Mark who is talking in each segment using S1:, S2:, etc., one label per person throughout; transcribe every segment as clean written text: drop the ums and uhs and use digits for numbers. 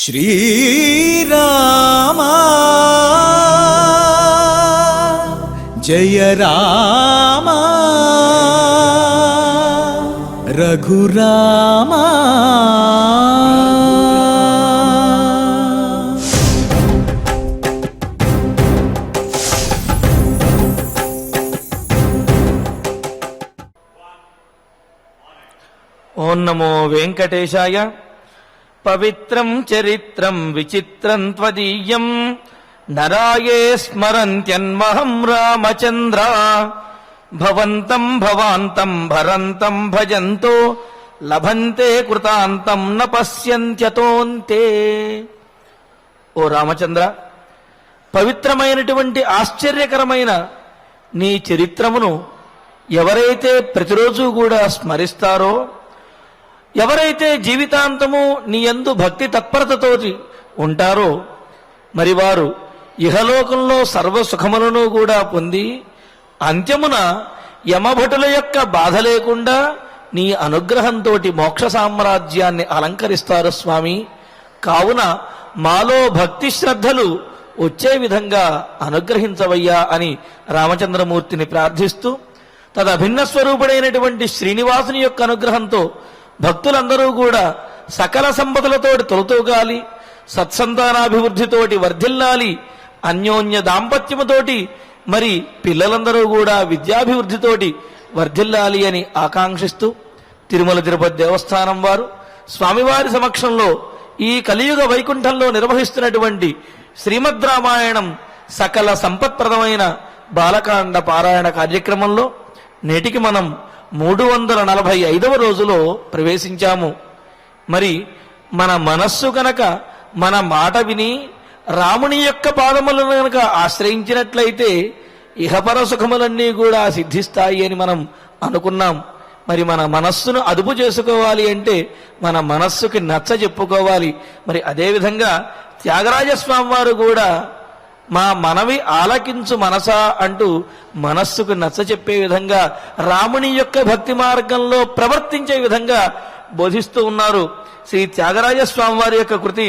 S1: శ్రీరామా జయ రామా రఘురామా
S2: ఓం నమో వెంకటేశాయ. పవిత్రం చరిత్రం విచిత్రం త్వదీయం నరాయే స్మరంత్యన్మహం రామచంద్ర. భవంతం భవాంతం భరంతం భజంతో లభంతే కృతాంతం న పశ్యంత్యతోంతే. ఓ రామచంద్ర, పవిత్రమైనటువంటి ఆశ్చర్యకరమైన నీ చరిత్రమును ఎవరైతే ప్రతిరోజు కూడా స్మరిస్తారో, ఎవరైతే జీవితాంతము నీ యందు భక్తి తత్పరతతోటి ఉంటారో, మరి వారు ఇహలోకంలో సర్వసుఖములను కూడా పొంది అంత్యమున యమభటుల యొక్క బాధ లేకుండా నీ అనుగ్రహంతో మోక్ష సామ్రాజ్యాన్ని అలంకరిస్తారు స్వామి. కావున మాలో భక్తి శ్రద్ధలు వచ్చే విధంగా అనుగ్రహించవయ్యా అని రామచంద్రమూర్తిని ప్రార్థిస్తూ, తదభిన్న స్వరూపుడైనటువంటి శ్రీనివాసుని యొక్క అనుగ్రహంతో భక్తులందరూ కూడా సకల సంపదలతోటి తొలతూగాలి, సత్సంతానాభివృద్ధితోటి వర్ధిల్లాలి, అన్యోన్య దాంపత్యముతోటి మరి పిల్లలందరూ కూడా విద్యాభివృద్ధితోటి వర్ధిల్లాలి అని ఆకాంక్షిస్తూ, తిరుమల తిరుపతి దేవస్థానం వారు స్వామివారి సమక్షంలో ఈ కలియుగ వైకుంఠంలో నిర్వహిస్తున్నటువంటి శ్రీమద్ రామాయణం సకల సంపత్ప్రదమైన బాలకాండ పారాయణ కార్యక్రమంలో నేటికి మనం 345వ రోజులో ప్రవేశించాము. మరి మన మనస్సు కనుక మన మాట విని రాముని యొక్క పాదములను కనుక ఆశ్రయించినట్లయితే ఇహపర సుఖములన్నీ కూడా సిద్ధిస్తాయి అని మనం అనుకున్నాం. మరి మన మనస్సును అదుపు చేసుకోవాలి అంటే మన మనస్సుకి నచ్చ చెప్పుకోవాలి. మరి అదేవిధంగా త్యాగరాజస్వామి వారు కూడా మా మనవి ఆలకించు మనసా అంటూ మనస్సుకు నచ్చ చెప్పే విధంగా రాముని యొక్క భక్తి మార్గంలో ప్రవర్తించే విధంగా బోధిస్తూ ఉన్నారు. శ్రీ త్యాగరాజస్వామి వారి యొక్క కృతి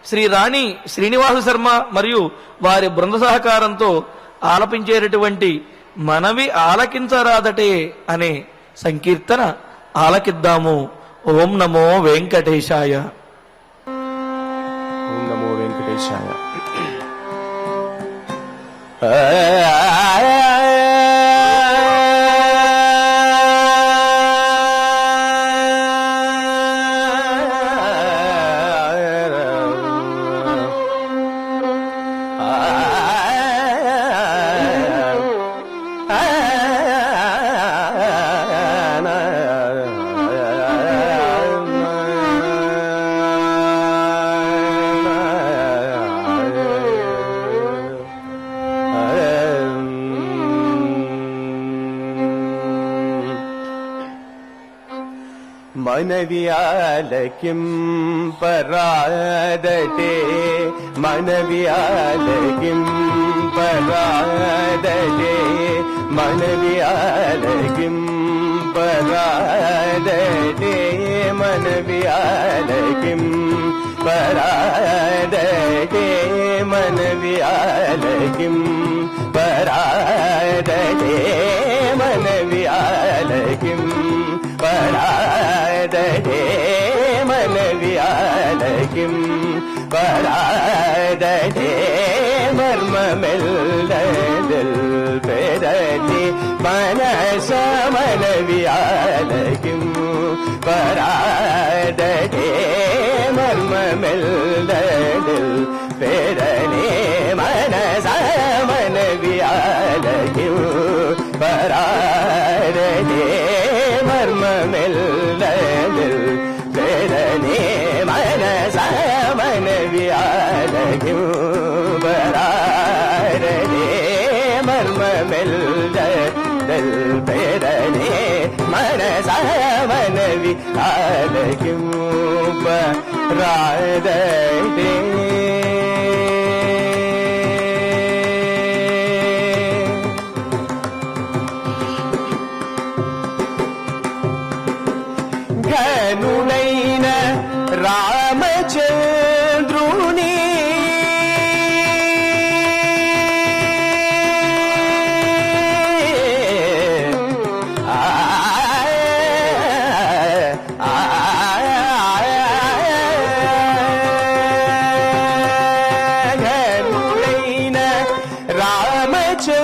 S2: శ్రీ రాణి శ్రీనివాస శర్మ మరియు వారి బృంద సహకారంతో ఆలపించేటటువంటి మనవి ఆలకించరాదటే అనే సంకీర్తన ఆలకిద్దాము. ఓం నమో వెంకటేశాయ.
S3: ఓం నమో వెంకటేశాయ. మనవియాలకిం పరాదటే మనవియాలకిం పరాదటే మనవియాలకిం పరాదటే మనవియాలకిం పరాదటే మనవియాలకిం పరాదటే మనవియాలకిం పరాదటే మనవియాలకిం పరాదటే మర్మమెల్లదిల్ పెరటి మనస మనవియాలకిం పరాదటే మర్మమెల్లదిల్ పెరటి మనస మనవియాలకిం పరాదటే మర్మమెల్లదిల్ పెరటి మనస మనవియాలకిం పరాదటే మర్మమెల్లదిల్ పెరటి మనస మనవియాలకిం పరాదటే ఘనుడైన రామచంద్రుడు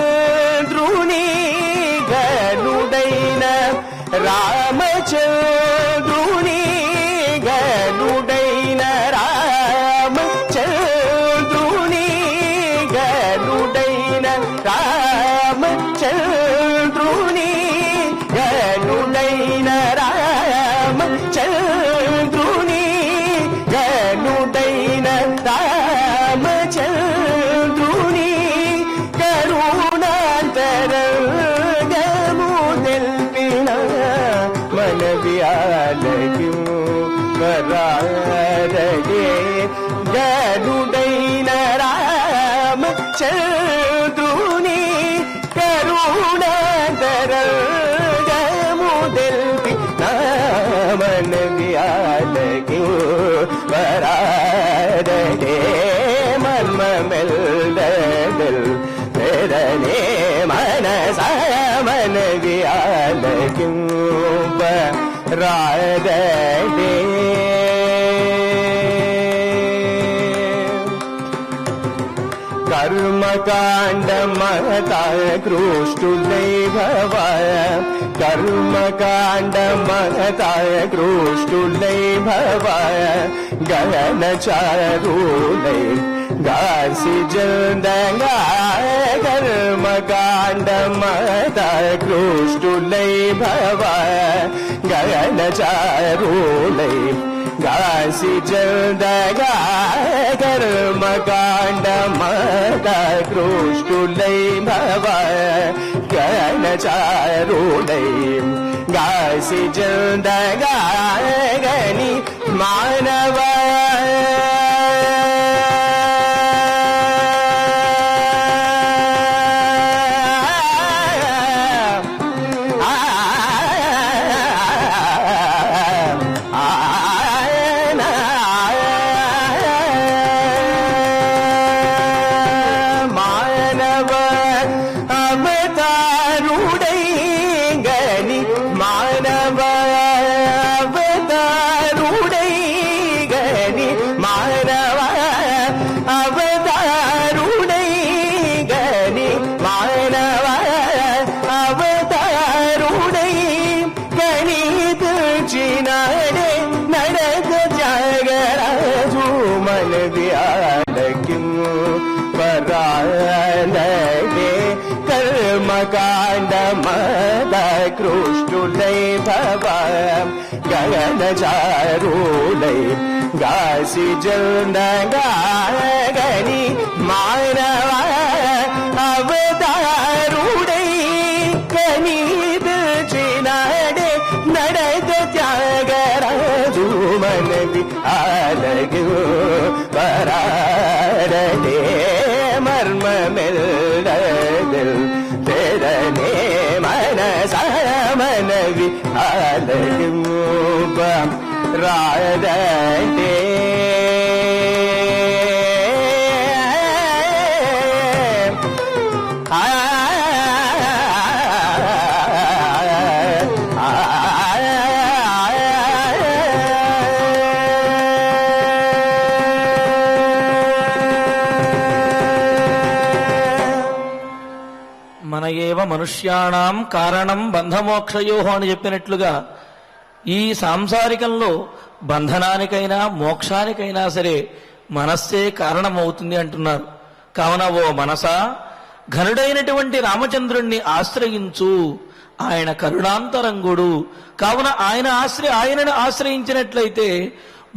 S3: రామచంద్రుని గనుడైన రామచంద్రుని గనుడైన రామచంద్రుని గనుడైన రామచంద్రుని గనుడైన రామచంద్రుని గనుడైన రామచంద్రుని కరుణాంతరంగము తెల్పిన మనవి ఆలయు వరారగే గనుడైన రామచంద్రుని కరుణాంతరంగము తెల్పిన మనవి ఆలయు వరారగే మర్మమెల్దల్ వేదనే మనస మనవి ఆలయు వరారగే కర్మకాండ మహత కృష్ణులై భవ కర్మకాండ మహత కృష్ణులై భవ గగన చారులై గాసి జందగా కర్మకాండ మహత కృష్ణులై భవ గగన చారులై గాసి జందగా కర్మకాండ మద కృష్ణులై భవ గణచారులై గాసి జందగా గని మానవ కర్మకాండ మద కృష్ణులై భవ గగన చారులై గాసి జందగా గని మానవ అవతారుడై కనీదచినాడే నడక త్యాగరాజు మనవి ఆలగు పరారదే మర్మమెల్దల్ తెరనే మనస మనవి ఆలగు రాధే
S2: మన ఏవ మనుష్యాణం కారణం బంధమోక్షయో అని చెప్పినట్లుగా ఈ సాంసారికంలో బంధనానికైనా మోక్షానికైనా సరే మనస్సే కారణమవుతుంది అంటున్నారు. కావున ఓ మనసా ఘనుడైనటువంటి రామచంద్రుణ్ణి ఆశ్రయించు, ఆయన కరుణాంతరంగుడు. కావున ఆయనను ఆశ్రయించినట్లయితే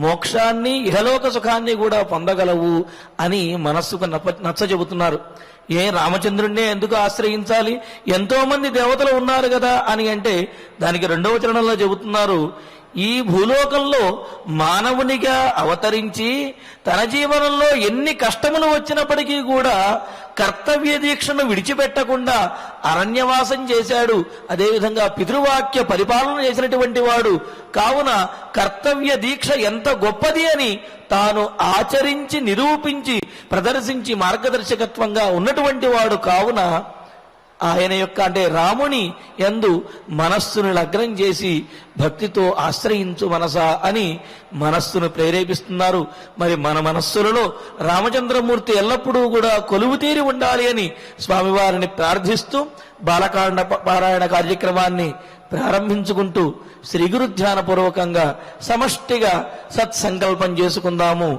S2: మోక్షాన్ని ఇహలోక సుఖాన్ని కూడా పొందగలవు అని మనస్సుకు నచ్చ చెబుతున్నారు. రామచంద్రుణ్ణే ఎందుకు ఆశ్రయించాలి, ఎంతో మంది దేవతలు ఉన్నారు కదా అని అంటే దానికి 2వ చరణంలో చెబుతున్నారు, ఈ భూలోకంలో మానవునిగా అవతరించి తన జీవనంలో ఎన్ని కష్టములు వచ్చినప్పటికీ కూడా కర్తవ్య దీక్షను విడిచిపెట్టకుండా అరణ్యవాసం చేశాడు. అదేవిధంగా పితృవాక్య పరిపాలన చేసినటువంటి వాడు. కావున కర్తవ్య దీక్ష ఎంత గొప్పది అని తాను ఆచరించి నిరూపించి ప్రదర్శించి మార్గదర్శకత్వంగా ఉన్నటువంటి వాడు. కావున ఆయన యొక్క అంటే రాముని యందు మనస్సును లగ్నం చేసి భక్తితో ఆశ్రయించు మనసా అని మనస్సును ప్రేరేపిస్తున్నారు. మరి మన మనస్సులలో రామచంద్రమూర్తి ఎల్లప్పుడూ కూడా కొలువు తీరి ఉండాలి అని స్వామివారిని ప్రార్థిస్తూ బాలకాండ పారాయణ కార్యక్రమాన్ని ప్రారంభించుకుంటూ శ్రీ గురు ధ్యానపూర్వకంగా సమష్టిగా సత్సంకల్పం చేసుకుందాము.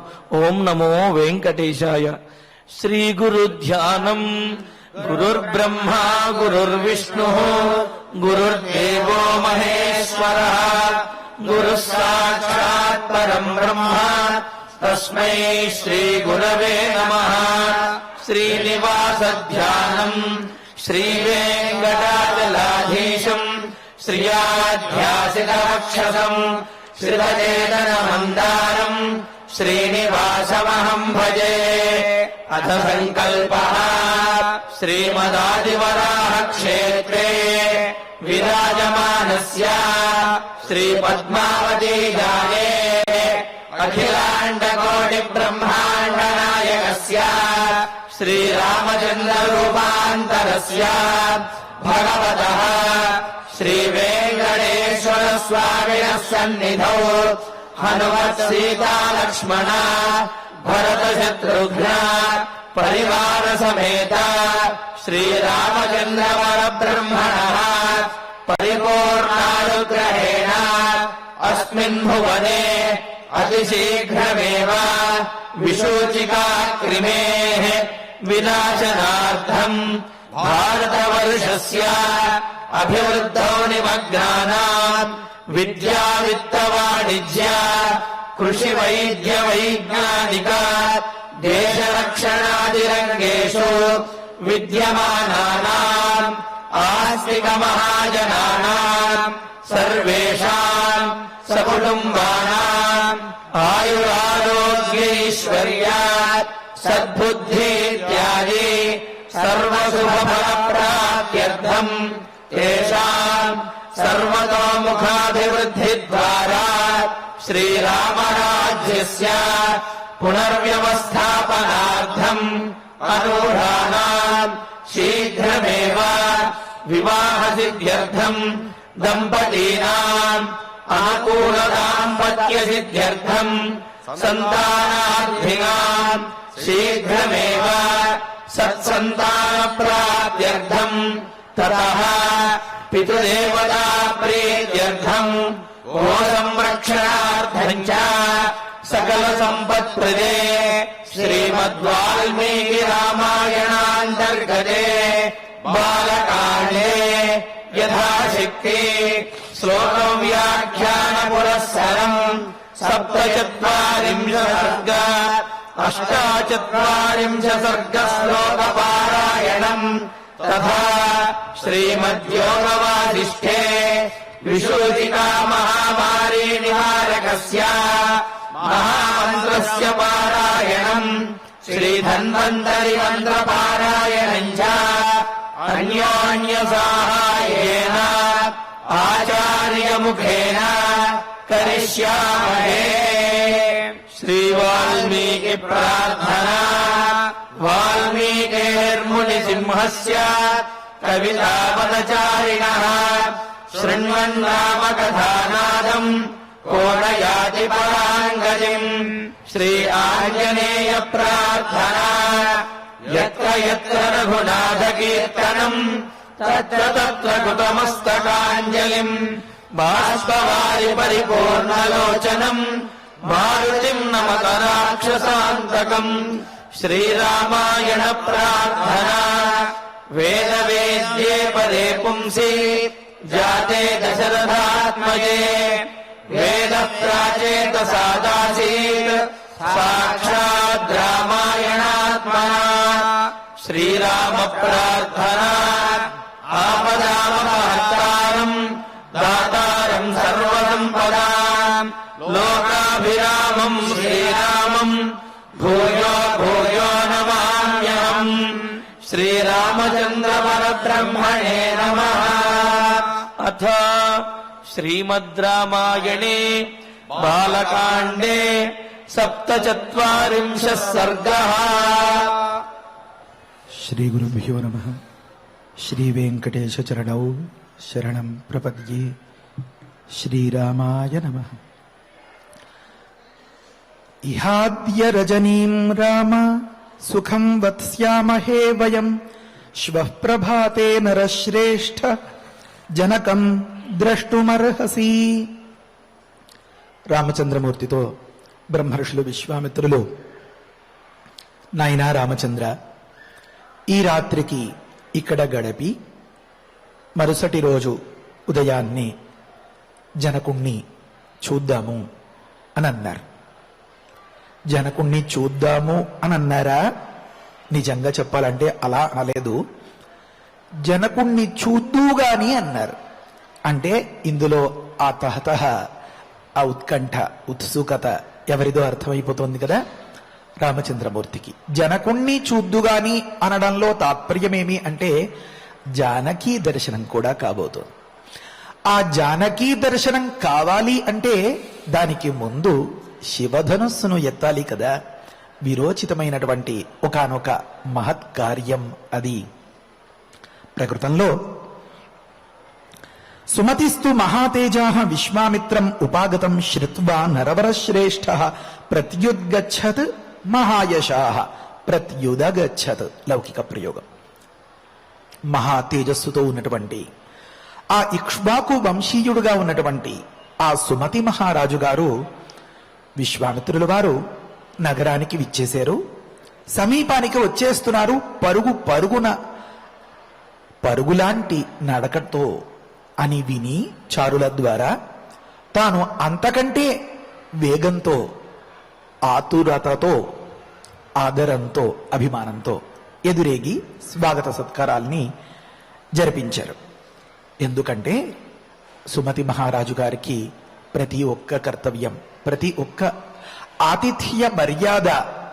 S2: ఓం నమో వెంకటేశాయ. శ్రీ గురు ధ్యానం. గురుర్బ్రహ్మ గురుర్విష్ణు గురుర్దేవో మహేశ్వర గురు సాక్షాత్ పరం బ్రహ్మ తస్మై శ్రీ గురవే నమః. శ్రీనివాస ధ్యానం. శ్రీ వెంకటాచలాధీశం శ్రియాధ్యాసితవక్షసం శ్రితచేతన మందారం శ్రీనివాసమహం భజే. అథ సంకల్పః. శ్రీమదాదివరాహ క్షేత్రే విరాజమానస్య శ్రీ పద్మావతీ జాయే అఖిలాండకోటి బ్రహ్మాండ నాయకస్య శ్రీరామచంద్ర రూపాంతరస్య భగవతః శ్రీ వెంకటేశ్వర స్వామినః సన్నిధౌ హనుమత్ సీతా లక్ష్మణ భరత శత్రుఘ్న పరివార సమేత శ్రీరామచంద్ర పరబ్రహ్మణః పరిపూర్ణానుగ్రహేణ అస్మిన్ భువనే అతిశీఘ్రమేవ విశూచికా క్రిమేః వినాశనార్థం భారతవర్షస్య అభివృద్ధౌ నిమగ్నానాం విద్యా విత్త వాణిజ్య కృషి వైద్య వైజ్ఞానిక దేశ రక్షణాదిరంగేషు విద్యమానానాం ఆస్తిక మహాజనానాం సర్వేషాం సకుటుంబానాం ఆయురారోగ్యైశ్వర్య సద్బుద్ధి ఇత్యాది సర్వశుభఫలప్రాప్త్యర్థం తేషాం సర్వతోముఖాభివృద్ధి ద్వారా శ్రీరామరాజ్యస్య పునర్వ్యవస్థాపనార్థం అనూఢానాం శీఘ్రమేవ వివాహ సిద్ధ్యర్థం దంపతీనాం అనుకూల దాంపత్య సిద్ధ్యర్థం సంతానార్థినాం శీఘ్రమేవ సత్సంతాన ప్రాప్త్యర్థం తతః పితృదేవతా ప్రీత్యర్థం గో సంరక్షణార్థం చ సకల సంపత్ప్రదే శ్రీమద్వాల్మీకి రామాయణాంతర్గతే బాలకాండే యథాశక్తి శ్లోక వ్యాఖ్యాన పురస్సరం సప్తచత్వారింశ సర్గ అష్టాచత్వారింశ సర్గ శ్లోక పారాయణం తథా శ్రీమద్యోగవాసిష్ఠే విశూచికా మహామారీ నివారకస్య మహామంత్రస్య పారాయణం శ్రీధన్వంతరి మంత్ర పారాయణం చ అన్యోన్య సాహాయేన ఆచార్య ముఖేన కరిష్యామహే. శ్రీ వాల్మీకి ప్రార్థనా. వాల్మీకిర్ముని సింహస్య కవితాపదచారిణః శృణ్వన్నామ కథానాదం కోనయాతి పరాంగతిం. శ్రీ ఆంజనేయ ప్రార్థనా. యత్ర యత్ర రఘునాథ కీర్తనం తత్ర తత్ర కృతమస్తకాంజలిం బాష్పవారి పరిపూర్ణలోచనం మారుతిం నమత రాక్షసాంతకం. శ్రీరామాయణ ప్రార్థనా. వేద వేద్యే పదే పుంసి జాతే దశరథాత్మజే వేద ప్రాచేత సాదాసీత్ సాక్షాద్ రామాయణాత్మనా. శ్రీరామ ప్రార్థనా. ఆపదామపహర్తారం దాతారం సర్వసంపదాం లోకాభిరామం శ్రీరామం భూయో భూయో నమామ్యహం. శ్రీరామచంద్ర పరబ్రహ్మణే నమః. అథ శ్రీమద్ రామాయణే బాలకాండే సప్తచత్వారింశः సర్గः.
S1: శ్రీ గురుభ్యో నమః. శ్రీవేంకటేశచరణౌ శరణం ప్రపద్యే. శ్రీరామాయ నమః. ఇహాద్య రజనీం రామ సుఖం వత్స్యామహే వయం శ్వః ప్రభాతే నరశ్రేష్ఠ జనకం ద్రష్టుమర్హసి. రామచంద్రమూర్తితో బ్రహ్మర్షులు విశ్వామిత్రులు, నాయనా రామచంద్ర, ఈ రాత్రికి ఇక్కడ గడిపి మరుసటి రోజు ఉదయాన్నే జనకుణ్ణి చూద్దాము అని అన్నారు. జనకుణ్ణి చూద్దాము అని అన్నారా? నిజంగా చెప్పాలంటే అలా అనలేదు. జనకుణ్ణి చూద్దుగాని అన్నారు. అంటే ఇందులో ఆ తహతహ, ఆ ఉత్కంఠ, ఉత్సుకత ఎవరిదో అర్థమైపోతుంది కదా రామచంద్రమూర్తికి. జనకుణ్ణి చూద్దుగాని అనడంలో తాత్పర్యమేమి అంటే జానకీ దర్శనం కూడా కాబోతోంది. ఆ జానకీ దర్శనం కావాలి అంటే దానికి ముందు శివధనుస్సును ఎత్తాలి కదా. విరోచితమైనటువంటి ఒకానొక మహత్ కార్యం అది. ప్రకృతంలో సుమతిస్తు మహాతేజా విశ్వామిత్రం ఉపాగతం శ్రుత్వా నరవరశ్రేష్ఠ ప్రత్యుద్గచ్చత్ మహాయశాః. ప్రత్యుదగచ్చత్ లౌకిక ప్రయోగం. మహా తేజస్సుతో ఉన్నటువంటి ఆ ఇక్ష్వాకు వంశీయుడుగా ఉన్నటువంటి ఆ సుమతి మహారాజు గారు, విశ్వామిత్రుల వారు నగరానికి విచ్చేశారు. సమీపానికి వచ్చేస్తున్నారు. పరుగులాంటి నడకతో అని విని చారుల ద్వారా తాను అంతకంటే వేగంతో, ఆతురతతో, ఆదరంతో, అభిమానంతో ఎదురేగి స్వాగత సత్కారాల్ని జరిపించారు. ఎందుకంటే సుమతి మహారాజు గారికి ప్రతి ఒక్క కర్తవ్యం, ప్రతి ఒక్క ఆతిథ్య మర్యాద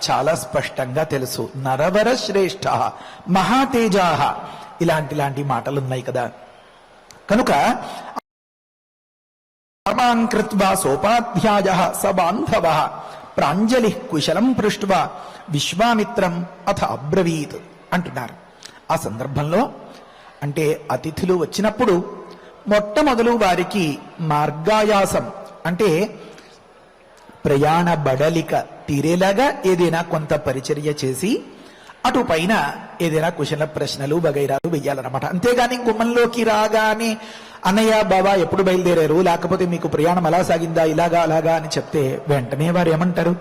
S1: చాలా స్పష్టంగా తెలుసు. నరవర శ్రేష్ఠ మహాతేజాహ ఇలాంటి మాటలున్నాయి కదా. కనుక కృత్వా సోపాధ్యాయ స బాంధవ ప్రాంజలి కుశలం పృష్ట్వా విశ్వామిత్రం అథ అబ్రవీత్ అంటున్నారు. ఆ సందర్భంలో అంటే అతిథులు వచ్చినప్పుడు మొట్టమొదలు వారికి మార్గాయాసం అంటే ప్రయాణ బడలిక తీరేలాగా ఏదైనా కొంత పరిచర్య చేసి అటు పైన ఏదైనా కుశల ప్రశ్నలు వగైరాలు వెయ్యాలన్నమాట. అంతేగాని గుమ్మంలోకి రాగానే అన్నయ్య బాబా ఎప్పుడు బయలుదేరారు, లేకపోతే మీకు ప్రయాణం ఎలా సాగిందా, ఇలాగా అలాగా అని చెప్తే వెంటనే వారు ఏమంటారు,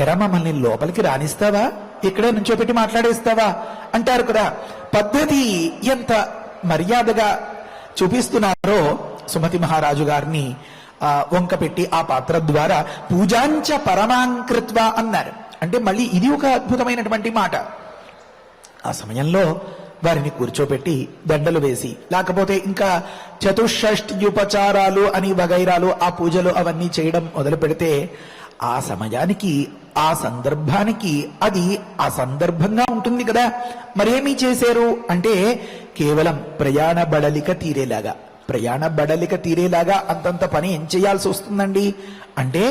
S1: ఎరా మమ్మల్ని లోపలికి రానిస్తావా, ఇక్కడే నుంచోపెట్టి మాట్లాడేస్తావా అంటారు కదా. పద్ధతి ఎంత మర్యాదగా చూపిస్తున్నారో సుమతి మహారాజు గారిని వంక పెట్టి ఆ పాత్ర ద్వారా పూజాంచ పరమాంకృత్వ అన్నారు. అంటే మళ్ళీ ఇది ఒక అద్భుతమైనటువంటి మాట. ఆ సమయంలో వారిని కూర్చోపెట్టి దండలు వేసి, లేకపోతే ఇంకా చతుషష్ట్యుపచారాలు అని వగైరాలు ఆ పూజలు అవన్నీ చేయడం మొదలు పెడితే ఆ సమయానికి, ఆ సందర్భానికి అది అసందర్భంగా ఉంటుంది కదా. మరేమీ చేశారు అంటే కేవలం ప్రయాణ బడలిక తీరేలాగా అంతంత పని ఏం చేయాల్సి వస్తుందండి అంటే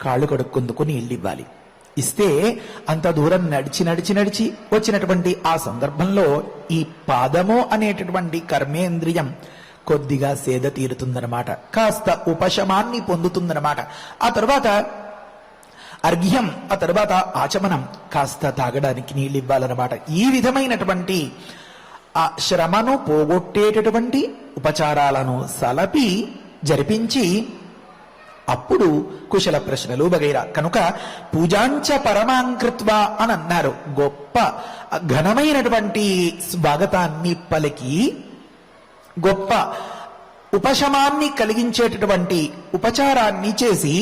S1: కాళ్ళు కడుక్కుందుకు నీళ్ళు ఇవ్వాలి. ఇస్తే అంత దూరం నడిచి వచ్చినటువంటి ఆ సందర్భంలో ఈ పాదము అనేటటువంటి కర్మేంద్రియం కొద్దిగా సేద తీరుతుందన్నమాట, కాస్త ఉపశమాన్ని పొందుతుందన్నమాట. ఆ తర్వాత అర్ఘ్యం, ఆ తర్వాత ఆచమనం, కాస్త తాగడానికి నీళ్ళు ఇవ్వాలన్నమాట. ఈ విధమైనటువంటి ఆ శ్రమను పోగొట్టేటటువంటి ఉపచారాలను సలపి జరిపించి అప్పుడు కుశల ప్రశ్నలు వగైరా. కనుక పూజాంచ పరమాంకృత్వ అని అన్నారు. గొప్ప ఘనమైనటువంటి స్వాగతాన్ని పలికి గొప్ప ఉపశమాన్ని కలిగించేటటువంటి ఉపచారాన్ని చేసి,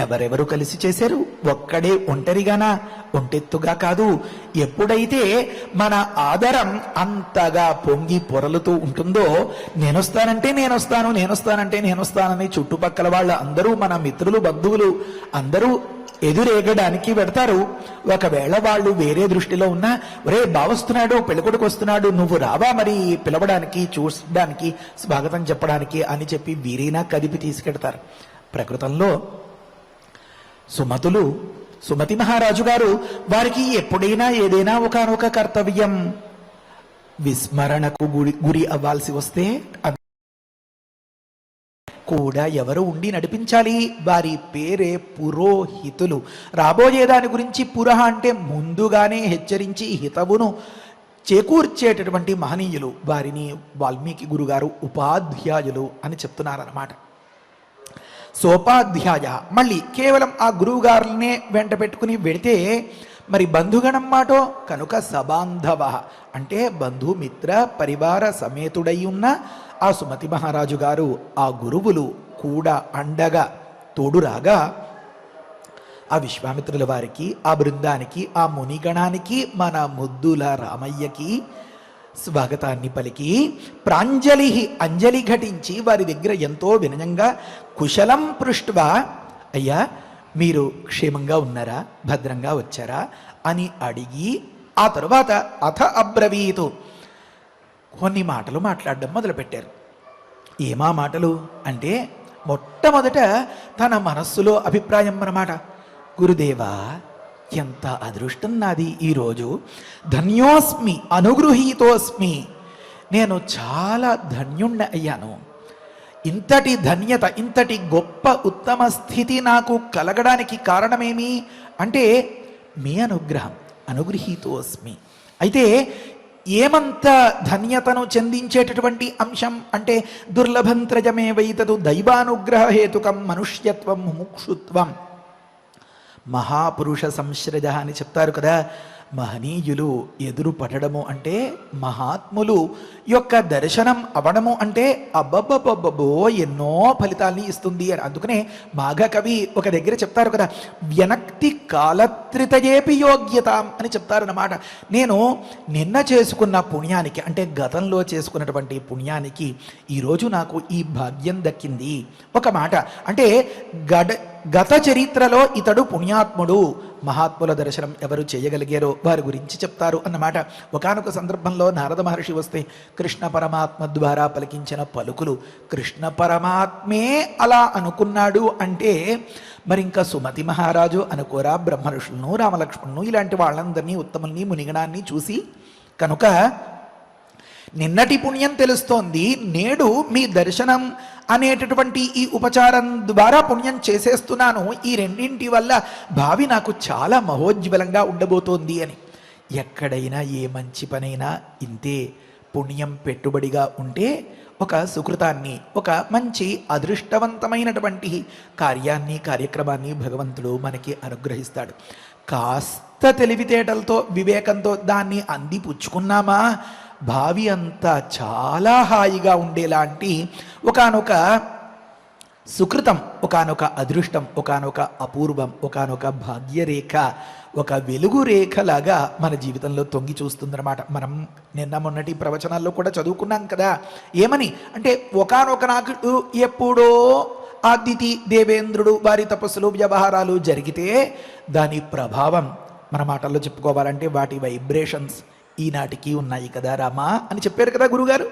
S1: ఎవరెవరు కలిసి చేశారు? ఒక్కడే ఒంటరిగానా? ఒంటెత్తుగా కాదు. ఎప్పుడైతే మన ఆదరం అంతగా పొంగి పొరలుతూ ఉంటుందో, నేనొస్తానని చుట్టుపక్కల వాళ్ళ అందరూ, మన మిత్రులు, బంధువులు అందరూ ఎదురేగడానికి పెడతారు. ఒకవేళ వాళ్ళు వేరే దృష్టిలో ఉన్నా, ఒరే బావొస్తున్నాడు, పెళ్ళికొడుకు వస్తున్నాడు, నువ్వు రావా మరి పిలవడానికి, చూడడానికి, స్వాగతం చెప్పడానికి అని చెప్పి వీరైనా కదిపి తీసుకెడతారు. ప్రకృతంలో సుమతి మహారాజు గారు వారికి ఎప్పుడైనా ఏదైనా ఒకనొక కర్తవ్యం విస్మరణకు గురి అవ్వాల్సి వస్తే కూడా ఎవరు ఉండి నడిపించాలి? వారి పేరే పురోహితులు. రాబోయే దాని గురించి పురః అంటే ముందుగానే హెచ్చరించి హితవును చేకూర్చేటటువంటి మహనీయులు. వారిని వాల్మీకి గురుగారు ఉపాధ్యాయులు అని చెప్తున్నారన్నమాట. సోపాధ్యాయ మళ్ళీ కేవలం ఆ గురువు గారులనే వెంట పెట్టుకుని వెడితే మరి బంధుగణం మాటో కనుక సబాంధవ అంటే బంధుమిత్ర పరివార సమేతుడై ఉన్న ఆ సుమతి మహారాజు గారు ఆ గురువులు కూడా అండగా తోడురాగా ఆ విశ్వామిత్రుల వారికి, ఆ బృందానికి, ఆ మునిగణానికి, మన ముద్దుల రామయ్యకి స్వాగతాన్ని పలికి ప్రాంజలి అంజలి ఘటించి వారి దగ్గర ఎంతో వినయంగా కుశలం పృష్ట్వా, అయ్యా మీరు క్షేమంగా ఉన్నారా, భద్రంగా వచ్చారా అని అడిగి ఆ తరువాత అథ అబ్రవీతు కొన్ని మాటలు మాట్లాడడం మొదలుపెట్టారు. ఏమా మాటలు అంటే మొట్టమొదట తన మనస్సులో అభిప్రాయం అన్నమాట. గురుదేవా, ఎంత అదృష్టం నాది ఈరోజు, ధన్యోస్మి అనుగృహీతోస్మి, నేను చాలా ధన్యుణ్ణి అయ్యాను. ఇంతటి ధన్యత, ఇంతటి గొప్ప ఉత్తమ స్థితి నాకు కలగడానికి కారణమేమి అంటే మీ అనుగ్రహం. అనుగృహీతోస్మి అయితే ఏమంత ధన్యతను చెందించేటటువంటి అంశం అంటే దుర్లభం త్రజమే వైతదు దైవానుగ్రహ హేతుకం మనుష్యత్వం ముముక్షుత్వం మహాపురుష సంశ్రజ అని చెప్తారు కదా. మహనీయులు ఎదురు పడడము అంటే మహాత్ములు యొక్క దర్శనం అవడము అంటే అబ్బబ్బబ్బబ్బో ఎన్నో ఫలితాల్ని ఇస్తుంది అని. అందుకనే మాఘకవి ఒక దగ్గర చెప్తారు కదా, వ్యనక్తి కాలత్రితయేపి యోగ్యతాం అని చెప్తారన్నమాట. నేను నిన్న చేసుకున్న పుణ్యానికి అంటే గతంలో చేసుకున్నటువంటి పుణ్యానికి ఈరోజు నాకు ఈ భాగ్యం దక్కింది. ఒక మాట అంటే గత చరిత్రలో ఇతడు పుణ్యాత్ముడు, మహాత్ముల దర్శనం ఎవరు చేయగలిగారో వారి గురించి చెప్తారు అన్నమాట. ఒకానొక సందర్భంలో నారద మహర్షి వస్తే కృష్ణ పరమాత్మ ద్వారా పలికించిన పలుకులు, కృష్ణ పరమాత్మే అలా అనుకున్నాడు అంటే మరి ఇంకా సుమతి మహారాజు అనుకోరా? బ్రహ్మ ఋషులను, రామలక్ష్మణులను ఇలాంటి వాళ్ళందరినీ ఉత్తముల్ని మునిగణాన్ని చూసి కనుక నిన్నటి పుణ్యం తెలుస్తోంది, నేడు మీ దర్శనం అనేటటువంటి ఈ ఉపచారం ద్వారా పుణ్యం చేసేస్తున్నాను. ఈ రెండింటి వల్ల భావి నాకు చాలా మహోజ్వలంగా ఉండబోతోంది అని. ఎక్కడైనా ఏ మంచి పనైనా ఇంతే. పుణ్యం పెట్టుబడిగా ఉంటే ఒక సుకృతాన్ని, ఒక మంచి అదృష్టవంతమైనటువంటి కార్యాన్ని, కార్యక్రమాన్ని భగవంతుడు మనకి అనుగ్రహిస్తాడు. కాస్త తెలివితేటలతో, వివేకంతో దాన్ని అందిపుచ్చుకున్నామా భావి అంతా చాలా హాయిగా ఉండేలాంటి ఒకానొక సుకృతం, ఒకానొక అదృష్టం, ఒకానొక అపూర్వం, ఒకానొక భాగ్యరేఖ, ఒక వెలుగు రేఖలాగా మన జీవితంలో తొంగి చూస్తుందన్నమాట. మనం నిన్న మొన్నటి ప్రవచనాల్లో కూడా చదువుకున్నాం కదా. ఏమని అంటే ఒకానొక నాకుడు ఎప్పుడో ఆదితి దేవేంద్రుడు వారి తపస్సులు వ్యవహారాలు జరిగితే దాని ప్రభావం మన మాటల్లో చెప్పుకోవాలంటే వాటి వైబ్రేషన్స్ ఈనాటికి ఉన్నాయి కదా రామా అని చెప్పారు కదా గురుగారు.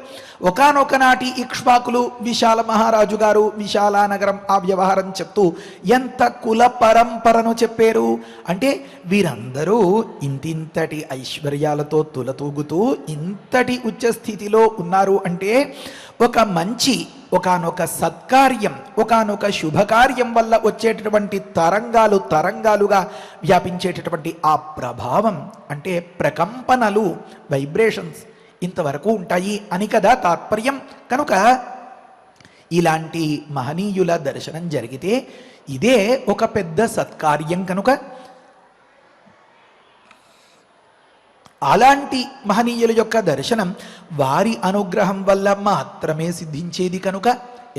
S1: ఒకానొక నాటి ఇక్ష్వాకులు, విశాల మహారాజు గారు, విశాల నగరం ఆ వ్యవహారం చెప్తూ ఎంత కుల పరంపరను చెప్పారు అంటే వీరందరూ ఇంతింతటి ఐశ్వర్యాలతో తులతూగుతూ ఇంతటి ఉచ్చస్థితిలో ఉన్నారు అంటే ఒక మంచి, ఒకానొక సత్కార్యం, ఒకానొక శుభకార్యం వల్ల వచ్చేటటువంటి తరంగాలుగా వ్యాపించేటటువంటి ఆ ప్రభావం అంటే ప్రకంపనలు, వైబ్రేషన్స్ ఇంతవరకు ఉంటాయి అని కదా తాత్పర్యం. కనుక ఇలాంటి మహనీయుల దర్శనం జరిగితే ఇదే ఒక పెద్ద సత్కార్యం. కనుక అలాంటి మహనీయుల యొక్క దర్శనం వారి అనుగ్రహం వల్ల మాత్రమే సిద్ధించేది. కనుక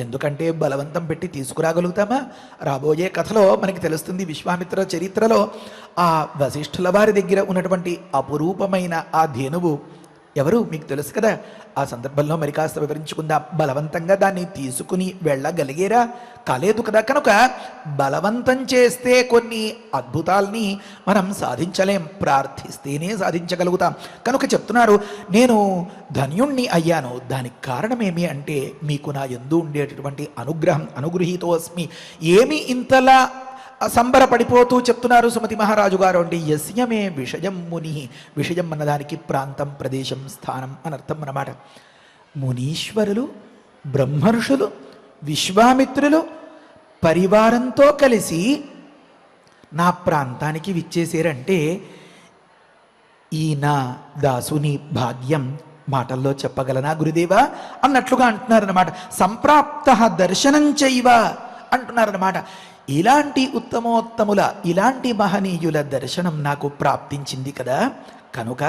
S1: ఎందుకంటే బలవంతం పెట్టి తీసుకురాగలుగుతామా? రాబోయే కథలో మనకి తెలుస్తుంది. విశ్వామిత్ర చరిత్రలో ఆ వశిష్ఠుల వారి దగ్గర ఉన్నటువంటి అపురూపమైన ఆ ధేనువు ఎవరు మీకు తెలుసు కదా. ఆ సందర్భంలో మరి కాస్త వివరించుకుందాం. బలవంతంగా దాన్ని తీసుకుని వెళ్ళగలిగేరా? కాలేదు కదా. కనుక బలవంతం చేస్తే కొన్ని అద్భుతాల్ని మనం సాధించలేం, ప్రార్థిస్తేనే సాధించగలుగుతాం. కనుక చెప్తున్నారు, నేను ధన్యుణ్ణి అయ్యాను. దానికి కారణమేమి అంటే మీకు నా యందు ఉండేటటువంటి అనుగ్రహం. అనుగృహీతోస్మి. ఏమి ఇంతలా సంబరపడిపోతూ చెప్తున్నారు సుమతి మహారాజు గారు. అంటే యస్యమే విషయం ముని, విషయం అన్నదానికి ప్రాంతం, ప్రదేశం, స్థానం అని అర్థం అన్నమాట. మునీశ్వరులు, బ్రహ్మర్షులు, విశ్వామిత్రులు పరివారంతో కలిసి నా ప్రాంతానికి విచ్చేసారంటే ఈ నా దాసుని భాగ్యం మాటల్లో చెప్పగలనా గురుదేవా అన్నట్లుగా అంటున్నారన్నమాట. సంప్రాప్త దర్శనం చైవ అంటున్నారన్నమాట. ఇలాంటి ఉత్తమోత్తముల, ఇలాంటి మహనీయుల దర్శనం నాకు ప్రాప్తించింది కదా, కనుక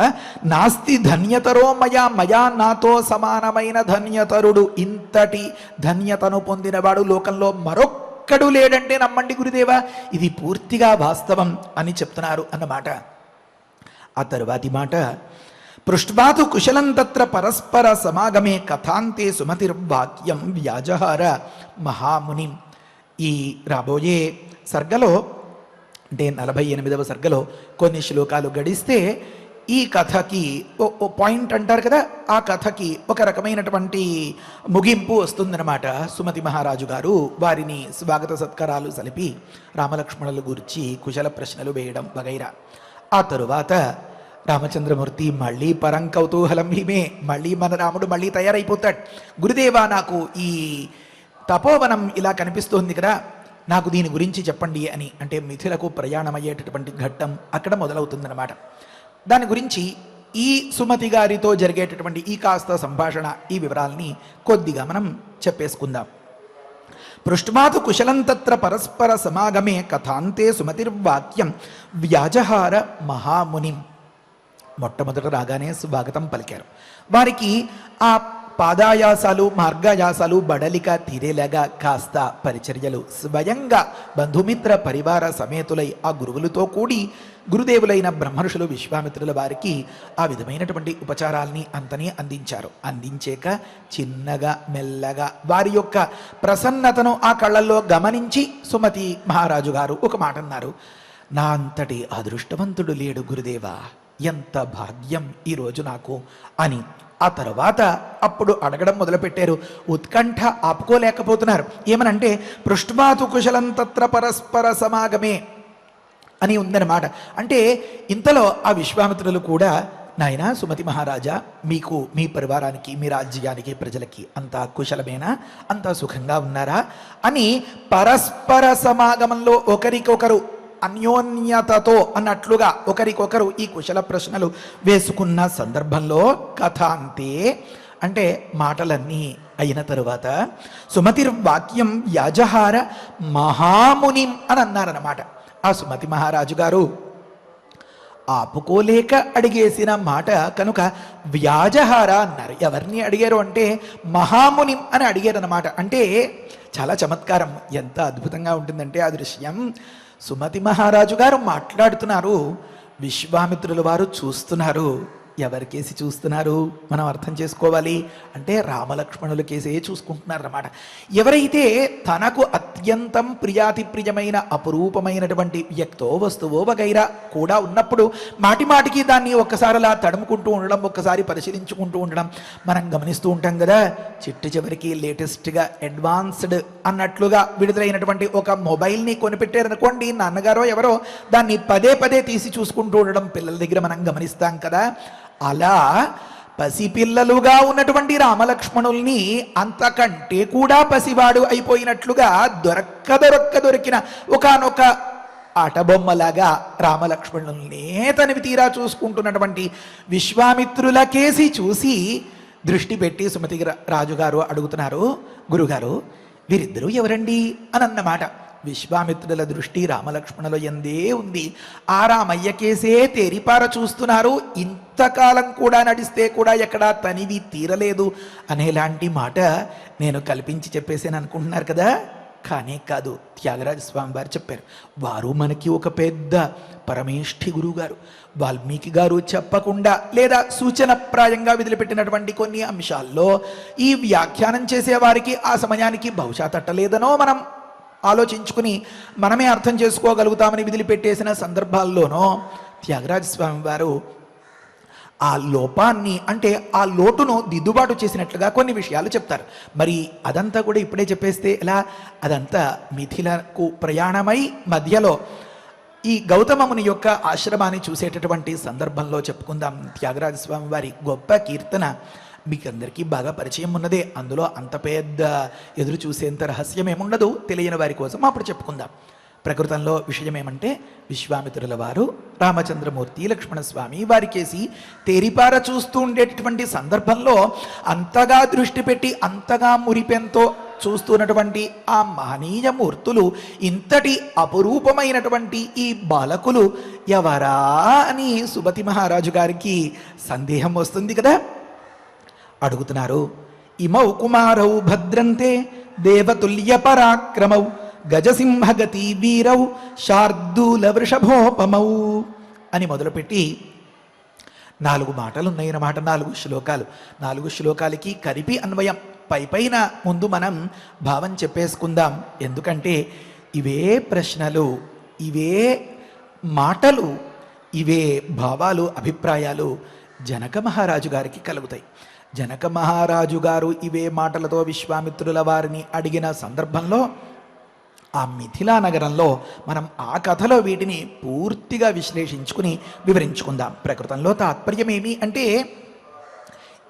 S1: నాస్తి ధన్యతరో మయా, మయా నాతో సమానమైన ధన్యతరుడు, ఇంతటి ధన్యతను పొందినవాడు లోకంలో మరొక్కడు లేడంటే నమ్మండి గురుదేవా, ఇది పూర్తిగా వాస్తవం అని చెప్తున్నారు అన్నమాట. ఆ తరువాతి మాట, పృష్ఠాతు కుశలం తత్ర పరస్పర సమాగమే కథాంతే సుమతిర్వాక్యం వ్యాజహార మహాముని. ఈ రాబోయే సర్గలో అంటే 48వ సర్గలో కొన్ని శ్లోకాలు గడిస్తే ఈ కథకి ఓ పాయింట్ అంటారు కదా, ఆ కథకి ఒక రకమైనటువంటి ముగింపు వస్తుందన్నమాట. సుమతి మహారాజు గారు వారిని స్వాగత సత్కారాలు సలిపి రామలక్ష్మణుల గురించి కుశల ప్రశ్నలు వేయడం వగైరా. ఆ తరువాత రామచంద్రమూర్తి మళ్ళీ పరం కౌతూహలం హిమే, మళ్ళీ మన రాముడు మళ్ళీ తయారైపోతాడు. గురుదేవా నాకు ఈ తపోవనం ఇలా కనిపిస్తోంది కదా, నాకు దీని గురించి చెప్పండి అని. అంటే మిథిలకు ప్రయాణమయ్యేటటువంటి ఘట్టం అక్కడ మొదలవుతుందన్నమాట. దాని గురించి ఈ సుమతి గారితో జరిగేటటువంటి ఈ కాస్త సంభాషణ, ఈ వివరాల్ని కొద్దిగా మనం చెప్పేసుకుందాం. పృష్ఠాతు కుశలం తత్ర పరస్పర సమాగమే కథాంతే సుమతిర్వాక్యం వ్యాజహార మహాముని. మొట్టమొదట రాగానే స్వాగతం పలికారు. వారికి ఆ పాదాయాసాలు, మార్గాయాసాలు బడలిక తీరేలాగా కాస్త పరిచర్యలు స్వయంగా బంధుమిత్ర పరివార సమేతులై ఆ గురువులతో కూడి గురుదేవులైన బ్రహ్మర్షులు విశ్వామిత్రుల వారికి ఆ విధమైనటువంటి ఉపచారాల్ని అంతనే అందించారు. అందించాక చిన్నగా మెల్లగా వారి యొక్క ప్రసన్నతను ఆ కళ్ళల్లో గమనించి సుమతి మహారాజు గారు ఒక మాట అన్నారు, నా అంతటి అదృష్టవంతుడు లేడు గురుదేవా, ఎంత భాగ్యం ఈరోజు నాకు అని. ఆ తర్వాత అప్పుడు అడగడం మొదలుపెట్టారు. ఉత్కంఠ ఆపుకోలేకపోతున్నారు. ఏమనంటే పృష్ఠాతు కుశలం తత్ర పరస్పర సమాగమే అని ఉందన్నమాట. అంటే ఇంతలో ఆ విశ్వామిత్రులు కూడా, నాయనా సుమతి మహారాజా, మీకు, మీ పరివారానికి, మీ రాజ్యానికి, ప్రజలకి అంతా కుశలమేనా, అంతా సుఖంగా ఉన్నారా అని పరస్పర సమాగమంలో ఒకరికొకరు అన్యోన్యతతో అన్నట్లుగా ఒకరికొకరు ఈ కుశల ప్రశ్నలు వేసుకున్న సందర్భంలో కథాంతే అంటే మాటలన్నీ అయిన తరువాత సుమతిర్వాక్యం వ్యాజహార మహామునిం అని అన్నారన్నమాట. ఆ సుమతి మహారాజు గారు ఆపుకోలేక అడిగేసిన మాట కనుక వ్యాజహార అన్నారు. ఎవరిని అడిగారు అంటే మహాముని అని అడిగారు అన్నమాట. అంటే చాలా చమత్కారం, ఎంత అద్భుతంగా ఉంటుందంటే ఆ దృశ్యం. సుమతి మహారాజు గారు మాట్లాడుతున్నారు, విశ్వామిత్రుల వారు చూస్తున్నారు. ఎవరికేసి చూస్తున్నారు మనం అర్థం చేసుకోవాలి. అంటే రామలక్ష్మణుల కేసే చూసుకుంటున్నారు అన్నమాట. ఎవరైతే తనకు అత్యంతం ప్రియాతి ప్రియమైన అపురూపమైనటువంటి వ్యక్తో, వస్తువో వగైరా కూడా ఉన్నప్పుడు మాటి మాటికి దాన్ని ఒక్కసారి అలా తడుముకుంటూ ఉండడం, ఒక్కసారి పరిశీలించుకుంటూ ఉండడం మనం గమనిస్తూ ఉంటాం కదా. చిట్టు చివరికి లేటెస్ట్గా అడ్వాన్స్డ్ అన్నట్లుగా విడుదలైనటువంటి ఒక మొబైల్ని కొనిపెట్టారనుకోండి, నాన్నగారో ఎవరో, దాన్ని పదే పదే తీసి చూసుకుంటూ ఉండడం పిల్లల దగ్గర మనం గమనిస్తాం కదా. అలా పసిపిల్లలుగా ఉన్నటువంటి రామలక్ష్మణుల్ని అంతకంటే కూడా పసివాడు అయిపోయినట్లుగా దొరికిన ఒకానొక ఆటబొమ్మలాగా రామలక్ష్మణుల్నే తనివి తీరా చూసుకుంటున్నటువంటి విశ్వామిత్రుల కేసి చూసి దృష్టి పెట్టి సుమతి రాజుగారు అడుగుతున్నారు, గురుగారు వీరిద్దరూ ఎవరండి అని అన్నమాట. విశ్వామిత్రుల దృష్టి రామలక్ష్మణుల యందే ఉంది. ఆ రామయ్య కేసే తేరిపార చూస్తున్నారు. ఇంతకాలం కూడా నడిస్తే కూడా ఎక్కడా తనివి తీరలేదు అనేలాంటి మాట నేను కల్పించి చెప్పేసాను అనుకుంటున్నారు కదా. కానే కాదు, త్యాగరాజ స్వామి వారు చెప్పారు. వారు మనకి ఒక పెద్ద పరమేష్ఠి గురువు గారు. వాల్మీకి గారు చెప్పకుండా లేదా సూచనప్రాయంగా వదిలిపెట్టినటువంటి కొన్ని అంశాల్లో ఈ వ్యాఖ్యానం చేసేవారికి ఆ సమయానికి బహుశా తట్టలేదనో మనం ఆలోచించుకుని మనమే అర్థం చేసుకోగలుగుతామని వదిలిపెట్టేసిన సందర్భాల్లోనో త్యాగరాజ స్వామి వారు ఆ లోపాన్ని అంటే ఆ లోటును దిద్దుబాటు చేసినట్లుగా కొన్ని విషయాలు చెప్తారు. మరి అదంతా కూడా ఇప్పుడే చెప్పేస్తే ఎలా? అదంతా మిథిలకు ప్రయాణమై మధ్యలో ఈ గౌతమముని యొక్క ఆశ్రమాన్ని చూసేటటువంటి సందర్భంలో చెప్పుకుందాం. త్యాగరాజ స్వామి వారి గొప్ప కీర్తన మీకు అందరికీ బాగా పరిచయం ఉన్నదే. అందులో అంత పెద్ద ఎదురు చూసేంత రహస్యం ఏముండదు, తెలియని వారి కోసం అప్పుడు చెప్పుకుందాం. ప్రకృతంలో విషయం ఏమంటే, విశ్వామిత్రుల వారు రామచంద్రమూర్తి లక్ష్మణస్వామి వారికేసి తేరిపార చూస్తూ ఉండేటటువంటి సందర్భంలో అంతగా దృష్టి పెట్టి అంతగా మురిపెంతో చూస్తున్నటువంటి ఆ మహనీయ మూర్తులు, ఇంతటి అపురూపమైనటువంటి ఈ బాలకులు ఎవరా అని సుమతి మహారాజు గారికి సందేహం వస్తుంది కదా. అడుగుతున్నారు. ఇమౌ కుమారౌ భద్రంతే దేవతుల్య పరాక్రమౌ గజసింహగతి వీరౌ శార్దూల వృషభోపమౌ అని మొదలుపెట్టి 4 మాటలు ఉన్నాయన్నమాట. 4 శ్లోకాలు. 4 శ్లోకాలకి కలిపి అన్వయం. పైన ముందు మనం భావం చెప్పేసుకుందాం. ఎందుకంటే ఇవే ప్రశ్నలు, ఇవే మాటలు, ఇవే భావాలు, అభిప్రాయాలు జనక మహారాజు గారికి కలుగుతాయి. జనక మహారాజు గారు ఇవే మాటలతో విశ్వామిత్రుల వారిని అడిగిన సందర్భంలో ఆ మిథిలా నగరంలో మనం ఆ కథలో వీటిని పూర్తిగా విశ్లేషించుకుని వివరించుకుందాం. ప్రకృతంలో తాత్పర్యం ఏమి అంటే,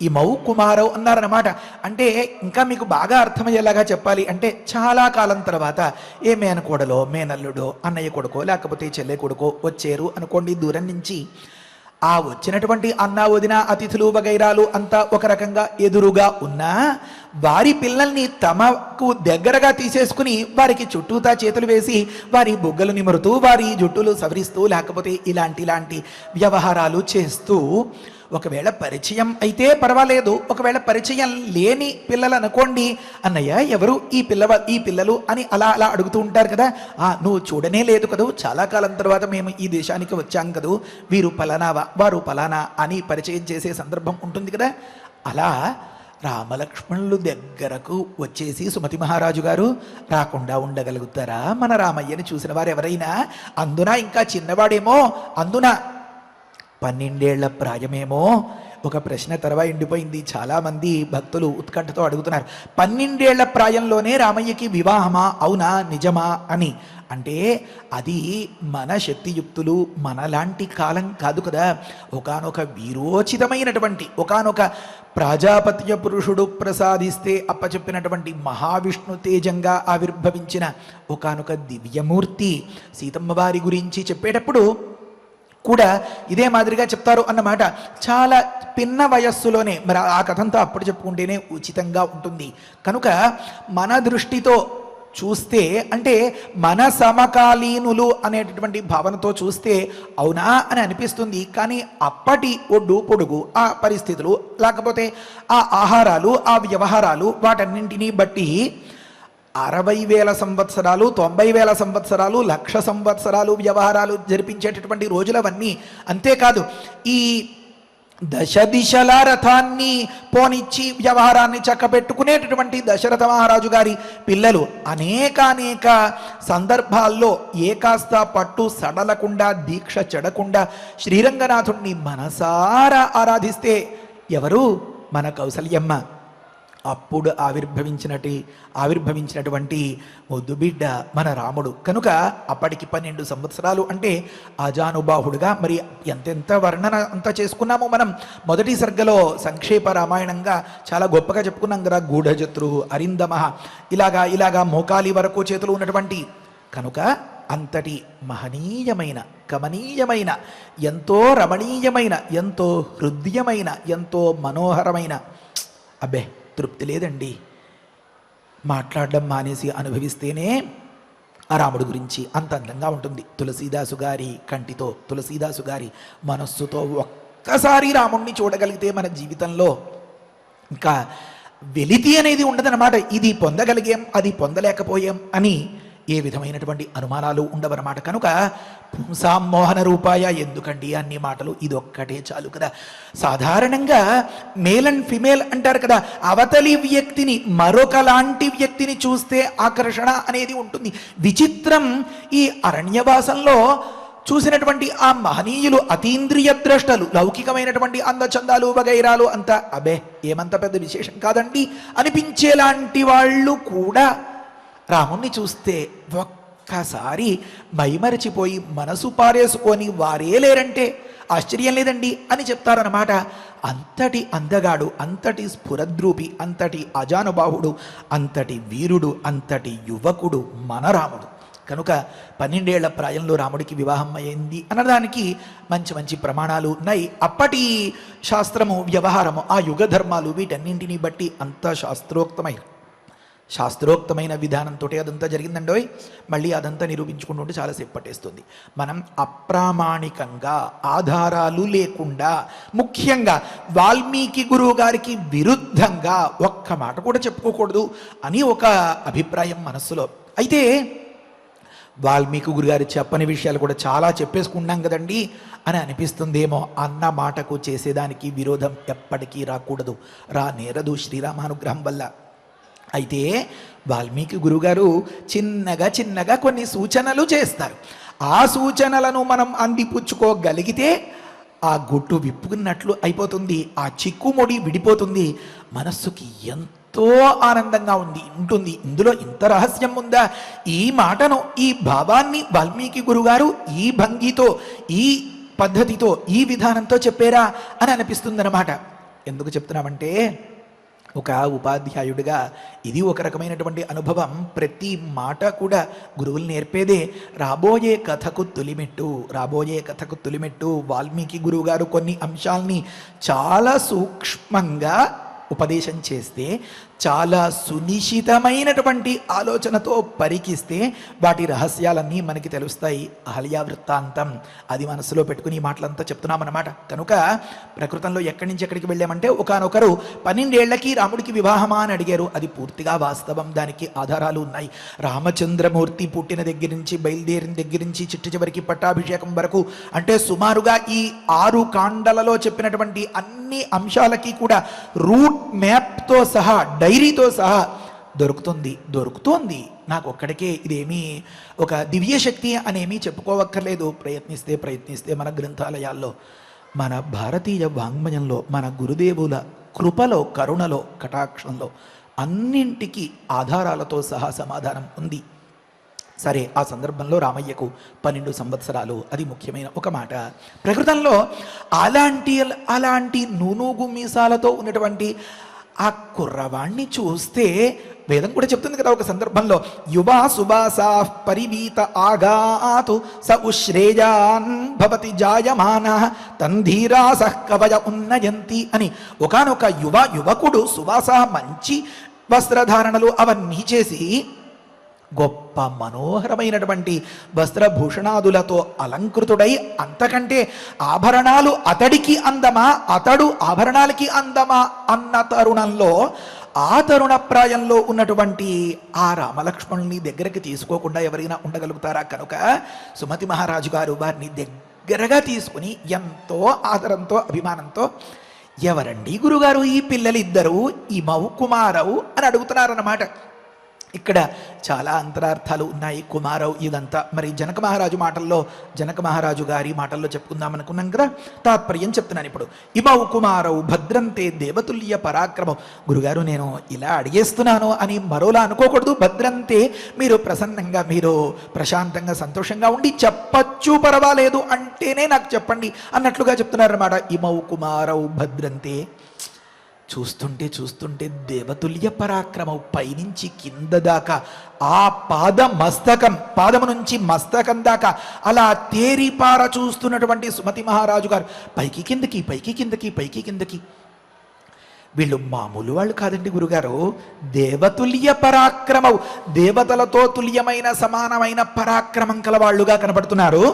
S1: ఇమౌ కుమారౌ అన్నారన్నమాట. అంటే ఇంకా మీకు బాగా అర్థమయ్యేలాగా చెప్పాలి అంటే, చాలా కాలం తర్వాత ఏ మేనకోడలో మేనల్లుడో అన్నయ్య కొడుకో లేకపోతే చెల్లె కొడుకో వచ్చారు అనుకోండి దూరం నుంచి. ఆ వచ్చినటువంటి అన్న వదిన అతిథులు వగైరాలు అంతా ఒక రకంగా ఎదురుగా ఉన్నా వారి పిల్లల్ని తమకు దగ్గరగా తీసేసుకుని వారికి చుట్టూతా చేతులు వేసి వారి బుగ్గలు నిమురుతూ వారి జుట్టులు సవరిస్తూ లేకపోతే ఇలాంటి వ్యవహారాలు చేస్తూ, ఒకవేళ పరిచయం అయితే పర్వాలేదు, ఒకవేళ పరిచయం లేని పిల్లలు అనుకోండి, అన్నయ్య ఎవరు ఈ పిల్లలు అని అలా అడుగుతూ ఉంటారు కదా. నువ్వు చూడనే లేదు కదూ, చాలా కాలం తర్వాత మేము ఈ దేశానికి వచ్చాం కదూ, వీరు పలానావా వారు పలానా అని పరిచయం చేసే సందర్భం ఉంటుంది కదా. అలా రామలక్ష్మణులు దగ్గరకు వచ్చేసి సుమతి మహారాజు గారు రాకుండా ఉండగలుగుతారా మన రామయ్యని చూసిన వారు ఎవరైనా? అందున ఇంకా చిన్నవాడేమో, అందున 12 ఏళ్ల ప్రాయమేమో. ఒక ప్రశ్న తర్వాత ఎండిపోయింది. చాలామంది భక్తులు ఉత్కంఠతో అడుగుతున్నారు, 12 ఏళ్ల ప్రాయంలోనే రామయ్యకి వివాహమా, అవునా, నిజమా అని. అంటే అది మన శక్తియుక్తులు మనలాంటి కాలం కాదు కదా. ఒకానొక వీరోచితమైనటువంటి, ఒకానొక ప్రాజాపత్య పురుషుడు ప్రసాదిస్తే అప్పచెప్పినటువంటి మహావిష్ణు తేజంగా ఆవిర్భవించిన ఒకానొక దివ్యమూర్తి. సీతమ్మ వారి గురించి చెప్పేటప్పుడు కూడా ఇదే మాదిరిగా చెప్తారు అన్నమాట. చాలా పిన్న వయస్సులోనే, మరి ఆ కథంతా అప్పుడు చెప్పుకుంటేనే ఉచితంగా ఉంటుంది. కనుక మన దృష్టితో చూస్తే, అంటే మన సమకాలీనులు అనేటటువంటి భావనతో చూస్తే అవునా అని అనిపిస్తుంది. కానీ అప్పటి ఒడ్డు పొడుగు ఆ పరిస్థితులు, లేకపోతే ఆ ఆహారాలు, ఆ వ్యవహారాలు, వాటన్నింటినీ బట్టి 60,000 సంవత్సరాలు, 90,000 సంవత్సరాలు, 1,00,000 సంవత్సరాలు వ్యవహారాలు జరిపించేటటువంటి రోజులవన్నీ. అంతేకాదు ఈ దశదిశల రథాన్ని పోనిచ్చి వ్యవహారాన్ని చక్కబెట్టుకునేటటువంటి దశరథ మహారాజు గారి పిల్లలు అనేక సందర్భాల్లో కాస్త పట్టు సడలకుండా, దీక్ష చెడకుండా శ్రీరంగనాథుణ్ణి మనసారా ఆరాధిస్తే ఎవరు? మన కౌసల్యమ్మ. అప్పుడు ఆవిర్భవించినటువంటి ముద్దుబిడ్డ మన రాముడు. కనుక అప్పటికి 12 సంవత్సరాలు అంటే అజానుబాహుడుగా. మరి ఎంతెంత వర్ణన అంతా చేసుకున్నామో మనం. మొదటి సర్గలో సంక్షేప రామాయణంగా చాలా గొప్పగా చెప్పుకున్నాం కదా. గూఢజత్రు, అరిందమ, ఇలాగా మోకాలి వరకు చేతులు ఉన్నటువంటి. కనుక అంతటి మహనీయమైన, కమనీయమైన, ఎంతో రమణీయమైన, ఎంతో హృదయమైన, ఎంతో మనోహరమైన, అబ్బే తృప్తి లేదండి, మాట్లాడడం మానేసి అనుభవిస్తేనే ఆ రాముడి గురించి అంత అందంగా ఉంటుంది. తులసీదాసు గారి కంటితో, తులసీదాసు గారి మనస్సుతో ఒక్కసారి రాముణ్ణి చూడగలిగితే మన జీవితంలో ఇంకా వెలితి అనేది ఉండదన్నమాట. ఇది పొందగలిగాం, అది పొందలేకపోయాం అని ఏ విధమైనటువంటి అనుమానాలు ఉండవన్నమాట. కనుక పుంసామోహన రూపాయ, ఎందుకండి అన్ని మాటలు, ఇదొక్కటే చాలు కదా. సాధారణంగా మేల్ అండ్ ఫిమేల్ అంటారు కదా, అవతలి వ్యక్తిని మరొకలాంటి వ్యక్తిని చూస్తే ఆకర్షణ అనేది ఉంటుంది. విచిత్రం, ఈ అరణ్యవాసంలో చూసినటువంటి ఆ మహనీయులు అతీంద్రియ ద్రష్టలు, లౌకికమైనటువంటి అందచందాలు వగైరాలు అంతా అబే ఏమంత పెద్ద విశేషం కాదండి అనిపించేలాంటి వాళ్ళు కూడా రాముణ్ణి చూస్తే ఒక్కసారి మైమరచిపోయి మనసు పారేసుకొని వారే లేరంటే ఆశ్చర్యం లేదండి అని చెప్తారన్నమాట. అంతటి అందగాడు, అంతటి స్ఫురద్రూపి, అంతటి అజానుబాహుడు, అంతటి వీరుడు, అంతటి యువకుడు మన రాముడు. కనుక 12 ఏళ్ల ప్రాయంలో రాముడికి వివాహం అయింది అనడానికి మంచి మంచి ప్రమాణాలు ఉన్నాయి. అప్పటి శాస్త్రము, వ్యవహారము, ఆ యుగ ధర్మాలు వీటన్నింటినీ బట్టి అంతా శాస్త్రోక్తమైన విధానంతో అదంతా జరిగిందండోయ్. మళ్ళీ అదంతా నిరూపించుకుంటుంటే చాలాసేపు పట్టేస్తుంది. మనం అప్రామాణికంగా, ఆధారాలు లేకుండా, ముఖ్యంగా వాల్మీకి గురువు గారికి విరుద్ధంగా ఒక్క మాట కూడా చెప్పుకోకూడదు అని ఒక అభిప్రాయం మనస్సులో. అయితే వాల్మీకి గురుగారు చెప్పని విషయాలు కూడా చాలా చెప్పేసుకున్నాం కదండి అని అనిపిస్తుందేమో. అన్న మాటకు చేసేదానికి విరోధం ఎప్పటికీ రాకూడదు, రానేరదు శ్రీరామానుగ్రహం వల్ల. అయితే వాల్మీకి గురుగారు చిన్నగా కొన్ని సూచనలు చేస్తారు. ఆ సూచనలను మనం అందిపుచ్చుకోగలిగితే ఆ గుట్టు విప్పుకున్నట్లు అయిపోతుంది, ఆ చిక్కుముడి విడిపోతుంది, మనస్సుకి ఎంతో ఆనందంగా ఉంటుంది. ఇందులో ఇంత రహస్యం ఉందా? ఈ మాటను, ఈ భావాన్ని వాల్మీకి గురుగారు ఈ భంగితో, ఈ పద్ధతితో, ఈ విధానంతో చెప్పారా అని అనిపిస్తుందన్నమాట. ఎందుకు చెప్తున్నామంటే ఒక ఉపాధ్యాయుడిగా ఇది ఒక రకమైనటువంటి అనుభవం. ప్రతి మాట కూడా గురువులు నేర్పేదే. రాబోయే కథకు తొలిమెట్టు వాల్మీకి గురువు గారు కొన్ని అంశాల్ని చాలా సూక్ష్మంగా ఉపదేశం చేస్తే, చాలా సునిశ్చితమైనటువంటి ఆలోచనతో పరికిస్తే వాటి రహస్యాలన్నీ మనకి తెలుస్తాయి. అహల్య వృత్తాంతం అది మనసులో పెట్టుకుని ఈ మాటలంతా చెప్తున్నామన్నమాట. కనుక ప్రకృతంలో ఎక్కడి నుంచి ఎక్కడికి వెళ్ళామంటే ఒకానొకరు 12 ఏళ్లకి రాముడికి వివాహమా అని అడిగారు. అది పూర్తిగా వాస్తవం, దానికి ఆధారాలు ఉన్నాయి. రామచంద్రమూర్తి పుట్టిన దగ్గర నుంచి, బయలుదేరిన దగ్గర నుంచి చిట్ట చివరికి పట్టాభిషేకం వరకు, అంటే సుమారుగా ఈ 6 కాండలలో చెప్పినటువంటి అన్ని అంశాలకి కూడా రూట్ మ్యాప్తో సహా, డైరీతో సహా దొరుకుతోంది. నాకు ఒక్కడికే ఇదేమీ ఒక దివ్యశక్తి అనేమీ చెప్పుకోవక్కర్లేదు. ప్రయత్నిస్తే మన గ్రంథాలయాల్లో, మన భారతీయ వాంగ్మయంలో, మన గురుదేవుల కృపలో, కరుణలో, కటాక్షంలో అన్నింటికీ ఆధారాలతో సహా సమాధానం ఉంది. సరే, ఆ సందర్భంలో రామయ్యకు 12 సంవత్సరాలు, అది ముఖ్యమైన ఒక మాట. ప్రకృతంలో అలాంటి నూనూగు మీసాలతో ఉన్నటువంటి ఆ కుర్రవాణ్ణి చూస్తే వేదం కూడా చెప్తుంది కదా ఒక సందర్భంలో, యువా సుబాసా పరివీత ఆగాతు స ఉశ్రేయాన్ భవతి జాయమాన తంధీరాసః కవయ ఉన్నయంతి అని. ఒకానొక యువకుడు సువాస, మంచి వస్త్రధారణలు అవన్నీ చేసి గొప్ప మనోహరమైనటువంటి వస్త్రభూషణాదులతో అలంకృతుడై, అంతకంటే ఆభరణాలు అతడికి అందమా, అతడు ఆభరణాలకి అందమా అన్న తరుణంలో, ఆ తరుణ ప్రాయంలో ఉన్నటువంటి ఆ రామలక్ష్మణుల్ని దగ్గరికి తీసుకోకుండా ఎవరైనా ఉండగలుగుతారా? కనుక సుమతి మహారాజు గారు వారిని దగ్గరగా తీసుకుని ఎంతో ఆదరంతో, అభిమానంతో, ఎవరండి గురుగారు ఈ పిల్లలిద్దరూ, ఇమౌ కుమారవు అని అడుగుతున్నారన్నమాట. ఇక్కడ చాలా అంతరార్థాలు ఉన్నాయి. కుమారవ్ ఇదంతా మరి జనక మహారాజు గారి మాటల్లో చెప్పుకుందాం అనుకున్నాం కదా. తాత్పర్యం చెప్తున్నాను ఇప్పుడు. ఇమౌ కుమారవ్ భద్రంతే దేవతుల్య పరాక్రమం. గురుగారు నేను ఇలా అడిగేస్తున్నాను అని మరోలా అనుకోకూడదు. భద్రంతే, మీరు ప్రసన్నంగా, మీరు ప్రశాంతంగా, సంతోషంగా ఉండి చెప్పచ్చు, పర్వాలేదు అంటేనే నాకు చెప్పండి అన్నట్లుగా చెప్తున్నారన్నమాట. ఇమౌ కుమారవ్ భద్రంతే. చూస్తుంటే దేవతుల్య పరాక్రమం, పైనుంచి కింద దాకా, ఆ పాదము నుంచి మస్తకం దాకా అలా తేరిపార చూస్తున్నటువంటి సుమతి మహారాజు గారు పైకి కిందకి. వీళ్ళు మామూలు వాళ్ళు కాదండి గురుగారు, దేవతుల్య పరాక్రమం, దేవతలతో తుల్యమైన సమానమైన పరాక్రమం కలవాళ్లుగా కనబడుతున్నారు.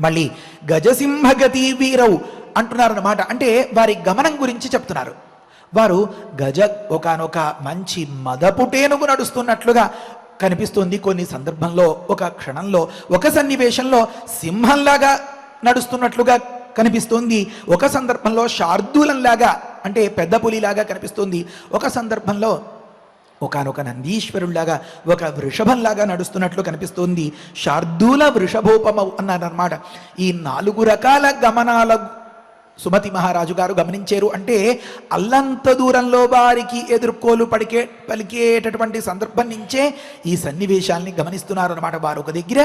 S1: మళ్ళీ గజసింహగతి వీరవు అంటున్నారన్నమాట. అంటే వారి గమనం గురించి చెప్తున్నారు. వారు ఒకనొక మంచి మదపుటేనుగు నడుస్తున్నట్లుగా కనిపిస్తుంది. కొన్ని సందర్భంలో, ఒక క్షణంలో, ఒక సన్నివేశంలో సింహంలాగా నడుస్తున్నట్లుగా కనిపిస్తుంది. ఒక సందర్భంలో శార్దూలంలాగా, అంటే పెద్ద పులిలాగా కనిపిస్తుంది. ఒక సందర్భంలో ఒకనొక నందీశ్వరుల్లాగా ఒక వృషభంలాగా నడుస్తున్నట్లు కనిపిస్తోంది. శార్దూల వృషభోపమౌ అన్నారన్నమాట. ఈ 4 రకాల గమనాల సుమతి మహారాజు గారు గమనించారు. అంటే అల్లంత దూరంలో వారికి ఎదుర్కోలు పలికేటటువంటి సందర్భం నుంచే ఈ సన్నివేశాల్ని గమనిస్తున్నారు అనమాట. వారు ఒక దగ్గర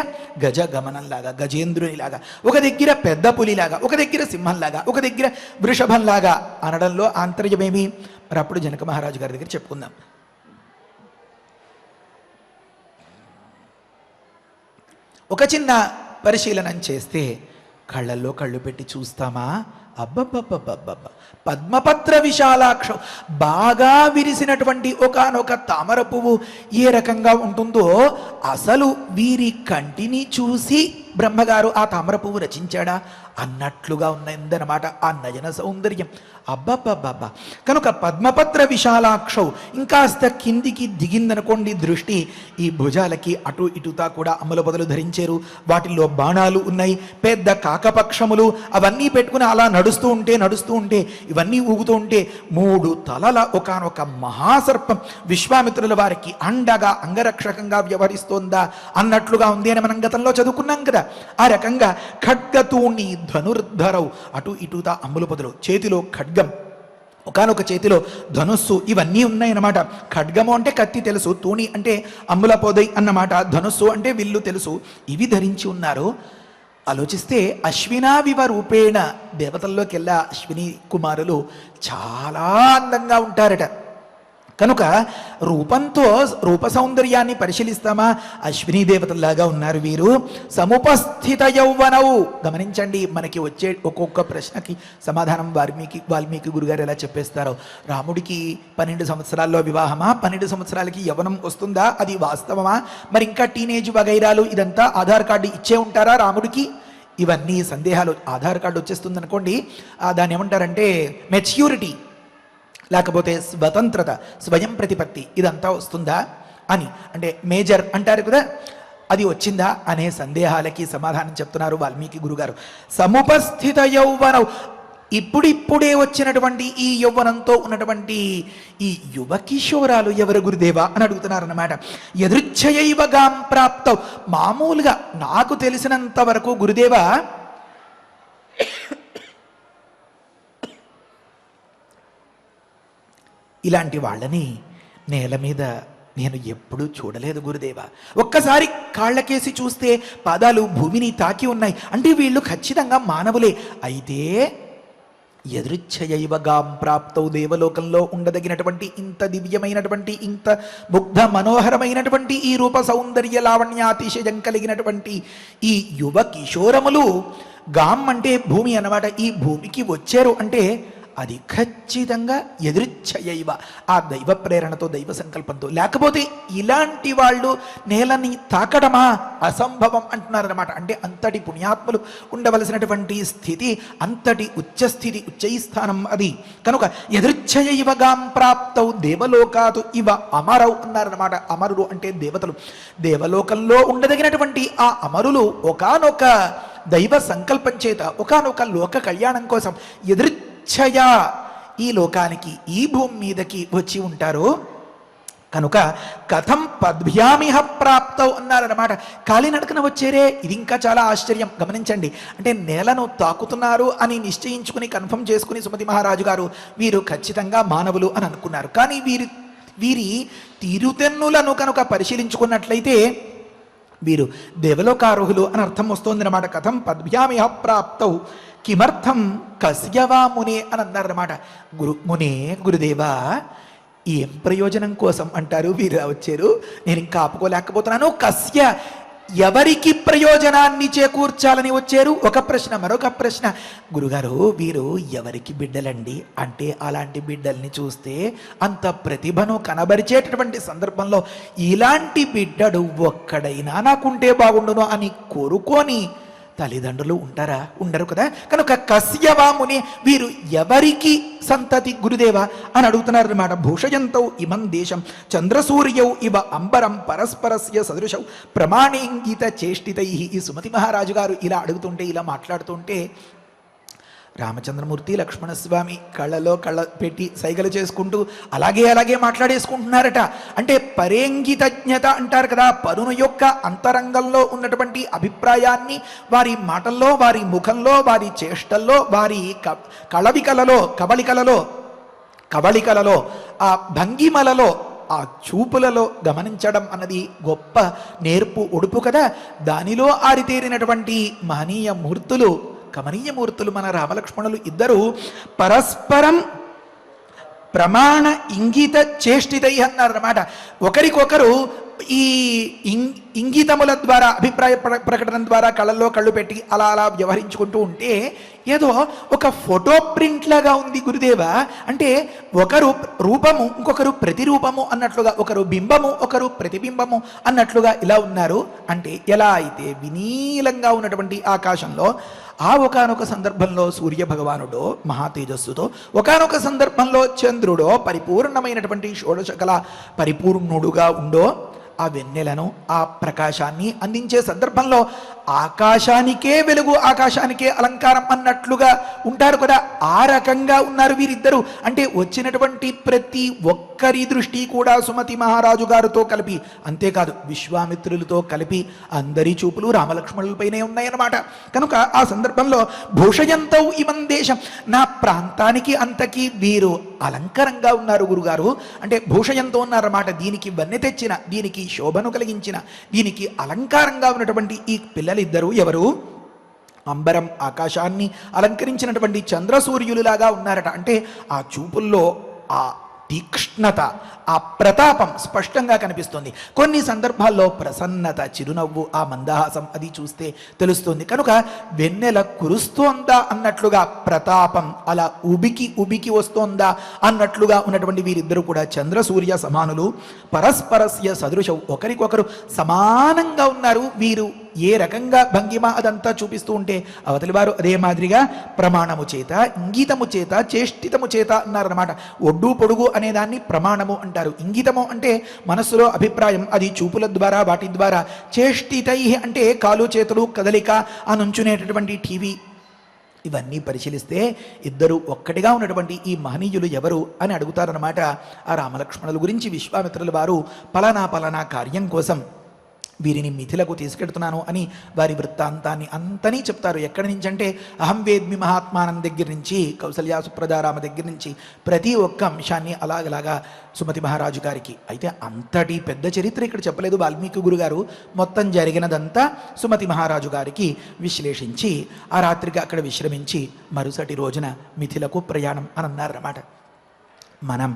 S1: గజ గమనంలాగా, గజేంద్రునిలాగా, ఒక దగ్గర పెద్ద పులిలాగా, ఒక దగ్గర సింహంలాగా, ఒక దగ్గర వృషభంలాగా అనడంలో ఆంతర్యమేమి మరి అప్పుడు జనక మహారాజు గారి దగ్గర చెప్పుకుందాం. ఒక చిన్న పరిశీలనం చేస్తే కళ్ళల్లో కళ్ళు పెట్టి చూస్తామా, అబ్బబ్బబ్బబ్బబ్బ పద్మపత్ర విశాలాక్ష బాగా విరిసినటువంటి ఒకానొక తామర పువ్వు ఏ రకంగా ఉంటుందో అసలు వీరి కంటిని చూసి బ్రహ్మగారు ఆ తామర పువ్వు రచించాడా అన్నట్లుగా ఉన్నదన్నమాట ఆ నయన సౌందర్యం. అబ్బబ్బబ్బబ్బా కనుక పద్మపత్ర విశాలాక్షౌ ఇంకాస్త కిందికి దిగిందనుకోండి దృష్టి, ఈ భుజాలకి అటు ఇటుతా కూడా అమ్ముల పొదలు ధరించారు. వాటిల్లో బాణాలు ఉన్నాయి, పెద్ద కాకపక్షములు అవన్నీ పెట్టుకుని అలా నడుస్తూ ఉంటే ఇవన్నీ ఊగుతూ ఉంటే 3 తలల ఒకానొక మహాసర్పం విశ్వామిత్రుల వారికి అండగా అంగరక్షకంగా వ్యవహరిస్తోందా అన్నట్లుగా ఉంది అని మనం గతంలో చదువుకున్నాం కదా. ఆ రకంగా ఖడ్గతూణి ధనుర్ధరవు అటు ఇటుతా అమ్ముల పొదలు, చేతిలో ఖడ్గం, ఒకనొక చేతిలో ధనుస్సు, ఇవన్నీ ఉన్నాయన్నమాట. ఖడ్గము అంటే కత్తి తెలుసు, తూణి అంటే అమ్ముల పొదై అన్నమాట, ధనుస్సు అంటే విల్లు తెలుసు, ఇవి ధరించి ఉన్నారు. ఆలోచిస్తే అశ్వినావివ రూపేణ దేవతల్లోకెల్లా అశ్విని కుమారులు చాలా అందంగా ఉంటారట. కనుక రూపంతో రూప సౌందర్యాన్ని పరిశీలిస్తామా, అశ్విని దేవతల్లాగా ఉన్నారు వీరు. సముపస్థిత యౌవనవు గమనించండి, మనకి వచ్చే ఒక్కొక్క ప్రశ్నకి సమాధానం వాల్మీకి గురుగారు ఎలా చెప్పేస్తారో. రాముడికి 12 సంవత్సరాల్లో వివాహమా, 12 సంవత్సరాలకి యవ్వనం వస్తుందా, అది వాస్తవమా, మరి ఇంకా టీనేజ్ వగైరాలు ఇదంతా ఆధార్ కార్డు ఇచ్చే ఉంటారా రాముడికి, ఇవన్నీ సందేహాలు. ఆధార్ కార్డు వచ్చేస్తుంది అనుకోండి, దాన్ని ఏమంటారంటే మెచ్యూరిటీ, లేకపోతే స్వతంత్రత, స్వయం ప్రతిపత్తి, ఇదంతా వస్తుందా అని, అంటే మేజర్ అంటారు కదా, అది వచ్చిందా అనే సందేహాలకి సమాధానం చెప్తున్నారు వాల్మీకి గురుగారు. సముపస్థిత యౌవనం, ఇప్పుడిప్పుడే వచ్చినటువంటి ఈ యౌవనంతో ఉన్నటువంటి ఈ యువ కిషోరాలు ఎవరు గురుదేవా అని అడుగుతున్నారన్నమాట. యదృచ్ఛయైవ గాం ప్రాప్తౌ, మామూలుగా నాకు తెలిసినంత వరకు గురుదేవా ఇలాంటి వాళ్ళని నేల మీద నేను ఎప్పుడూ చూడలేదు గురుదేవా. ఒక్కసారి కాళ్ళకేసి చూస్తే పాదాలు భూమిని తాకి ఉన్నాయి, అంటే వీళ్ళు ఖచ్చితంగా మానవులే. అయితే యదృచ్ఛయైవగాం ప్రాప్తౌ, దేవలోకంలో ఉండదగినటువంటి ఇంత దివ్యమైనటువంటి ఇంత ముగ్ధ మనోహరమైనటువంటి ఈ రూప సౌందర్య లావణ్యాతిశయం కలిగినటువంటి ఈ యువ కిషోరములు, గాం అంటే భూమి అన్నమాట, ఈ భూమికి వచ్చారు అంటే అది ఖచ్చితంగా యదృచ్ఛయైవ, ఆ దైవ ప్రేరణతో దైవ సంకల్పంతో, లేకపోతే ఇలాంటి వాళ్ళు నేలని తాకడమా అసంభవం అంటున్నారన్నమాట. అంటే అంతటి పుణ్యాత్ములు ఉండవలసినటువంటి స్థితి, అంతటి ఉచ్చస్థితి, ఉచ్చైస్థానం అది. కనుక యదృచ్ఛయైవ గాం ప్రాప్తౌ దేవలోకాతు ఇవ అమరౌ అన్నారన్నమాట. అమరులు అంటే దేవతలు, దేవలోకంలో ఉండదగినటువంటి ఆ అమరులు ఒకానొక దైవ సంకల్పం చేత ఒకానొక లోక కళ్యాణం కోసం ఛయ ఈ లోకానికి, ఈ భూమి మీదకి వచ్చి ఉంటారు. కనుక కథం పద్భ్యామిహ ప్రాప్తౌ అన్నారన్నమాట. కాలినడకన వచ్చేరే, ఇది ఇంకా చాలా ఆశ్చర్యం. గమనించండి, అంటే నేలను తాకుతున్నారు అని నిశ్చయించుకుని కన్ఫర్మ్ చేసుకుని సుమతి మహారాజు గారు వీరు ఖచ్చితంగా మానవులు అని అనుకున్నారు. కానీ వీరి తీరుతెన్నులను కనుక పరిశీలించుకున్నట్లయితే వీరు దేవలోకారోహులు అని అర్థం వస్తోందన్నమాట. కథం పద్భ్యామిహ ప్రాప్తౌ కిమర్థం కస్యవా మునే అని అన్నారన్నమాట. మునే గురుదేవా, ఏం ప్రయోజనం కోసం అంటారు వీరు వచ్చారు, నేను ఇంకా ఆపుకోలేకపోతున్నాను. కస్య, ఎవరికి ప్రయోజనాన్ని చేకూర్చాలని వచ్చారు ఒక ప్రశ్న. మరొక ప్రశ్న, గురుగారు వీరు ఎవరికి బిడ్డలండి అంటే, అలాంటి బిడ్డల్ని చూస్తే అంత ప్రతిభను కనబరిచేటటువంటి సందర్భంలో ఇలాంటి బిడ్డడు ఒక్కడైనా నాకుంటే బాగుండును అని కోరుకొని తల్లిదండ్రులు ఉంటారా? ఉండరు కదా. కనుక కస్యవాముని, వీరు ఎవరికి సంతతి గురుదేవ అని అడుగుతున్నారు అనమాట. భూషయంతౌ ఇమం దేశం చంద్రసూర్యౌ ఇవ అంబరం పరస్పరస్య సదృశౌ ప్రమాణేంగిత చేష్టితై. ఈ సుమతి మహారాజు గారు ఇలా అడుగుతుంటే, ఇలా మాట్లాడుతుంటే రామచంద్రమూర్తి లక్ష్మణస్వామి కళ్ళలో కళ్ళ పెట్టి సైగలు చేసుకుంటూ అలాగే మాట్లాడేసుకుంటున్నారట. అంటే పరేంగితజ్ఞత అంటారు కదా, పరుని యొక్క అంతరంగంలో ఉన్నటువంటి అభిప్రాయాన్ని వారి మాటల్లో, వారి ముఖంలో, వారి చేష్టల్లో, వారి కవళికలలో ఆ భంగిమలలో, ఆ చూపులలో గమనించడం అన్నది గొప్ప నేర్పు ఒడుపు కదా. దానిలో ఆరితేరినటువంటి మహనీయ మూర్తులు, కమనీయ మూర్తులు మన రామలక్ష్మణులు ఇద్దరు పరస్పరం ప్రమాణ ఇంగిత చేష్టితై అన్నారన్నమాట. ఒకరికొకరు ఈ ఇంగితముల ద్వారా, అభిప్రాయ ప్రకటన ద్వారా కళ్ళల్లో కళ్ళు పెట్టి అలా వ్యవహరించుకుంటూ ఉంటే ఏదో ఒక ఫోటో ప్రింట్ లాగా ఉంది గురుదేవ. అంటే ఒకరు రూపము, ఇంకొకరు ప్రతిరూపము అన్నట్లుగా, ఒకరు బింబము, ఒకరు ప్రతిబింబము అన్నట్లుగా ఇలా ఉన్నారు. అంటే ఎలా అయితే వినీలంగా ఉన్నటువంటి ఆకాశంలో ఆ ఒకానొక సందర్భంలో సూర్య భగవానుడో మహా తేజస్సుతో, ఒకానొక సందర్భంలో చంద్రుడో పరిపూర్ణమైనటువంటి షోడశకళ పరిపూర్ణుడుగా ఉండో, ఆ వెన్నెలను, ఆ ప్రకాశాన్ని అందించే సందర్భంలో ఆకాశానికే వెలుగు, ఆకాశానికే అలంకారం అన్నట్లుగా ఉంటారు కదా. ఆ రకంగా ఉన్నారు వీరిద్దరూ. అంటే వచ్చినటువంటి ప్రతి ఒక్కరి దృష్టి కూడా సుమతి మహారాజు గారితో కలిపి, అంతేకాదు విశ్వామిత్రులతో కలిపి అందరి చూపులు రామలక్ష్మణులపైనే ఉన్నాయన్నమాట. కనుక ఆ సందర్భంలో భూషయంతౌ ఇమం దేశం, నా ప్రాంతానికి అంతకీ వీరు అలంకరంగా ఉన్నారు గురుగారు. అంటే భూషయంతో ఉన్నారన్నమాట. దీనికి వన్నె తెచ్చిన, దీనికి శోభను కలిగించిన, దీనికి అలంకారంగా ఉన్నటువంటి ఈ పిల్లలిద్దరూ ఎవరు? అంబరం, ఆకాశాన్ని అలంకరించినటువంటి చంద్రసూర్యులులాగా ఉన్నారట. అంటే ఆ చూపుల్లో ఆ తీక్ష్ణత, ఆ ప్రతాపం స్పష్టంగా కనిపిస్తుంది. కొన్ని సందర్భాల్లో ప్రసన్నత, చిరునవ్వు, ఆ మందహాసం అది చూస్తే తెలుస్తుంది. కనుక వెన్నెల కురుస్తోందా అన్నట్లుగా ప్రతాపం అలా ఉబికి వస్తోందా అన్నట్లుగా ఉన్నటువంటి వీరిద్దరూ కూడా చంద్రసూర్య సమానులు, పరస్పరస్య సదృశం, ఒకరికొకరు సమానంగా ఉన్నారు. వీరు ఏ రకంగా భంగిమ అదంతా చూపిస్తూ ఉంటే అవతలి వారు అదే మాదిరిగా ప్రమాణము చేత, ఇంగితము చేత, చేష్టితము చేత అన్నారన్నమాట. ఒడ్డు పొడుగు అనేదాన్ని ప్రమాణము అంటారు. ఇంగితము అంటే మనస్సులో అభిప్రాయం, అది చూపుల ద్వారా, వాటి ద్వారా. చేష్టితై అంటే కాలు చేతులు కదలిక, ఆ నుంచునేటటువంటి టీవీ, ఇవన్నీ పరిశీలిస్తే ఇద్దరు ఒక్కటిగా ఉన్నటువంటి ఈ మహనీయులు ఎవరు అని అడుగుతారన్నమాట. ఆ రామలక్ష్మణుల గురించి విశ్వామిత్రుల వారు పలానా కార్యం కోసం వీరిని మిథిలకు తీసుకెడుతున్నాను అని వారి వృత్తాంతాన్ని అంతనీ చెప్తారు. ఎక్కడి నుంచి అంటే అహం వేద్మి మహాత్మానం దగ్గర నుంచి, కౌసల్య సుప్రజారామ దగ్గర నుంచి ప్రతి ఒక్క అంశాన్ని అలాగలాగా సుమతి మహారాజు గారికి. అయితే అంతటి పెద్ద చరిత్ర ఇక్కడ చెప్పలేదు వాల్మీకి గురుగారు. మొత్తం జరిగినదంతా సుమతి మహారాజు గారికి విశ్లేషించి ఆ రాత్రికి అక్కడ విశ్రమించి మరుసటి రోజున మిథిలకు ప్రయాణం అని అన్నారన్నమాట. మనం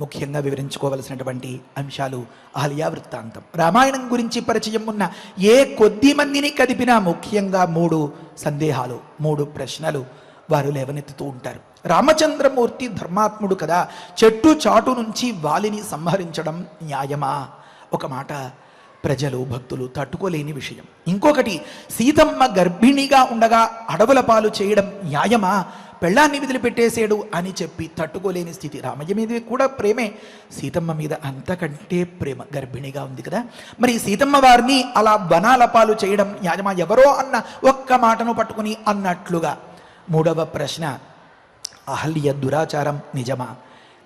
S1: ముఖ్యంగా వివరించుకోవలసినటువంటి అంశాలు అహల్య వృత్తాంతం. రామాయణం గురించి పరిచయం ఉన్న ఏ కొద్ది మందిని కదిపినా ముఖ్యంగా 3 సందేహాలు, 3 ప్రశ్నలు వారు లేవనెత్తుతూ ఉంటారు. రామచంద్రమూర్తి ధర్మాత్ముడు కదా, చెట్టు చాటు నుంచి వాలిని సంహరించడం న్యాయమా? ఒక మాట ప్రజలు, భక్తులు తట్టుకోలేని విషయం. ఇంకొకటి, సీతమ్మ గర్భిణిగా ఉండగా అడవుల పాలు చేయడం న్యాయమా? పెళ్ళాన్ని వదిలిపెట్టేసాడు అని చెప్పి తట్టుకోలేని స్థితి. రామయ్య మీద కూడా ప్రేమే, సీతమ్మ మీద అంతకంటే ప్రేమ. గర్భిణిగా ఉంది కదా, మరి సీతమ్మ వారిని అలా వనాల పాలు చేయడం న్యాయమా? ఎవరో అన్న ఒక్క మాటను పట్టుకుని అన్నట్లుగా. 3వ ప్రశ్న, అహల్య దురాచారం నిజమా?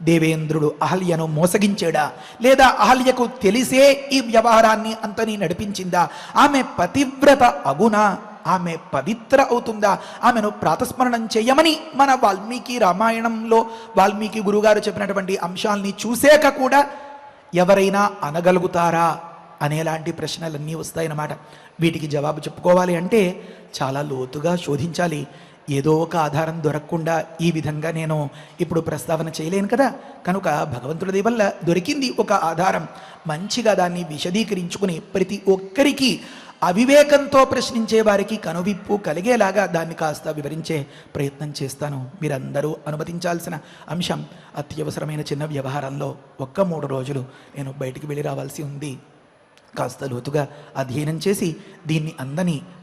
S1: దేవేంద్రుడు అహల్యను మోసగించాడా? లేదా అహల్యకు తెలిసే ఈ వ్యవహారాన్ని అంతని నడిపించిందా? ఆమె పతివ్రత అగునా? ఆమె పవిత్ర అవుతుందా? ఆమెను ప్రాతస్మరణం చేయమని మన వాల్మీకి రామాయణంలో వాల్మీకి గురుగారు చెప్పినటువంటి అంశాలని చూసాక కూడా ఎవరైనా అనగలుగుతారా అనేలాంటి ప్రశ్నలన్నీ వస్తాయన్నమాట. వీటికి జవాబు చెప్పుకోవాలి అంటే చాలా లోతుగా శోధించాలి. ఏదో ఒక ఆధారం దొరకకుండా ఈ విధంగా నేను ఇప్పుడు ప్రస్తావన చేయలేను కదా. కనుక భగవంతుడి వల్ల దొరికింది ఒక ఆధారం. మంచిగా దాన్ని విశదీకరించుకుని ప్రతి ఒక్కరికి అవివేకంతో ప్రశ్నించే వారికి కనువిప్పు కలిగేలాగా దాన్ని కాస్త వివరించే ప్రయత్నం చేస్తాను. మీరందరూ అనుమతించాల్సిన అంశం, అత్యవసరమైన చిన్న వ్యవహారంలో 3 రోజులు నేను బయటికి వెళ్ళి రావాల్సి ఉంది. కాస్త లోతుగా అధ్యయనం చేసి దీన్ని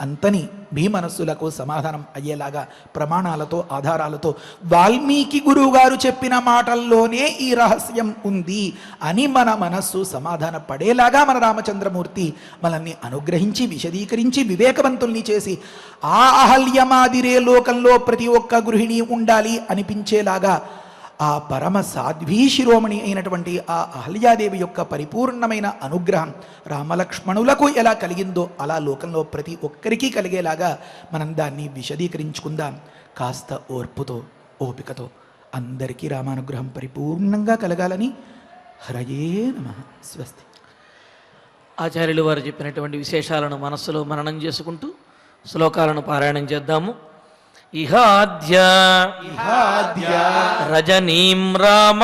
S1: అంతని మీ మనస్సులకు సమాధానం అయ్యేలాగా ప్రమాణాలతో ఆధారాలతో వాల్మీకి గురువు గారు చెప్పిన మాటల్లోనే ఈ రహస్యం ఉంది అని మన మనస్సు సమాధాన పడేలాగా మన రామచంద్రమూర్తి మనల్ని అనుగ్రహించి విశదీకరించి వివేకవంతుల్ని చేసి ఆ అహల్యమాదిరే లోకంలో ప్రతి ఒక్క గృహిణి ఉండాలి అనిపించేలాగా ఆ పరమ సాధ్వీ శిరోమణి అయినటువంటి ఆ అహల్యాదేవి యొక్క పరిపూర్ణమైన అనుగ్రహం రామలక్ష్మణులకు ఎలా కలిగిందో అలా లోకంలో ప్రతి ఒక్కరికి కలిగేలాగా మనం దాన్ని విశదీకరించుకుందాం. కాస్త ఓర్పుతో ఓపికతో అందరికీ రామానుగ్రహం పరిపూర్ణంగా కలగాలని హరయే నమః. స్వస్తి.
S4: ఆచార్యులు వారు చెప్పినటువంటి విశేషాలను మనస్సులో మననం చేసుకుంటూ శ్లోకాలను పారాయణం చేద్దాము. ఇహాద్య రజనీం రామ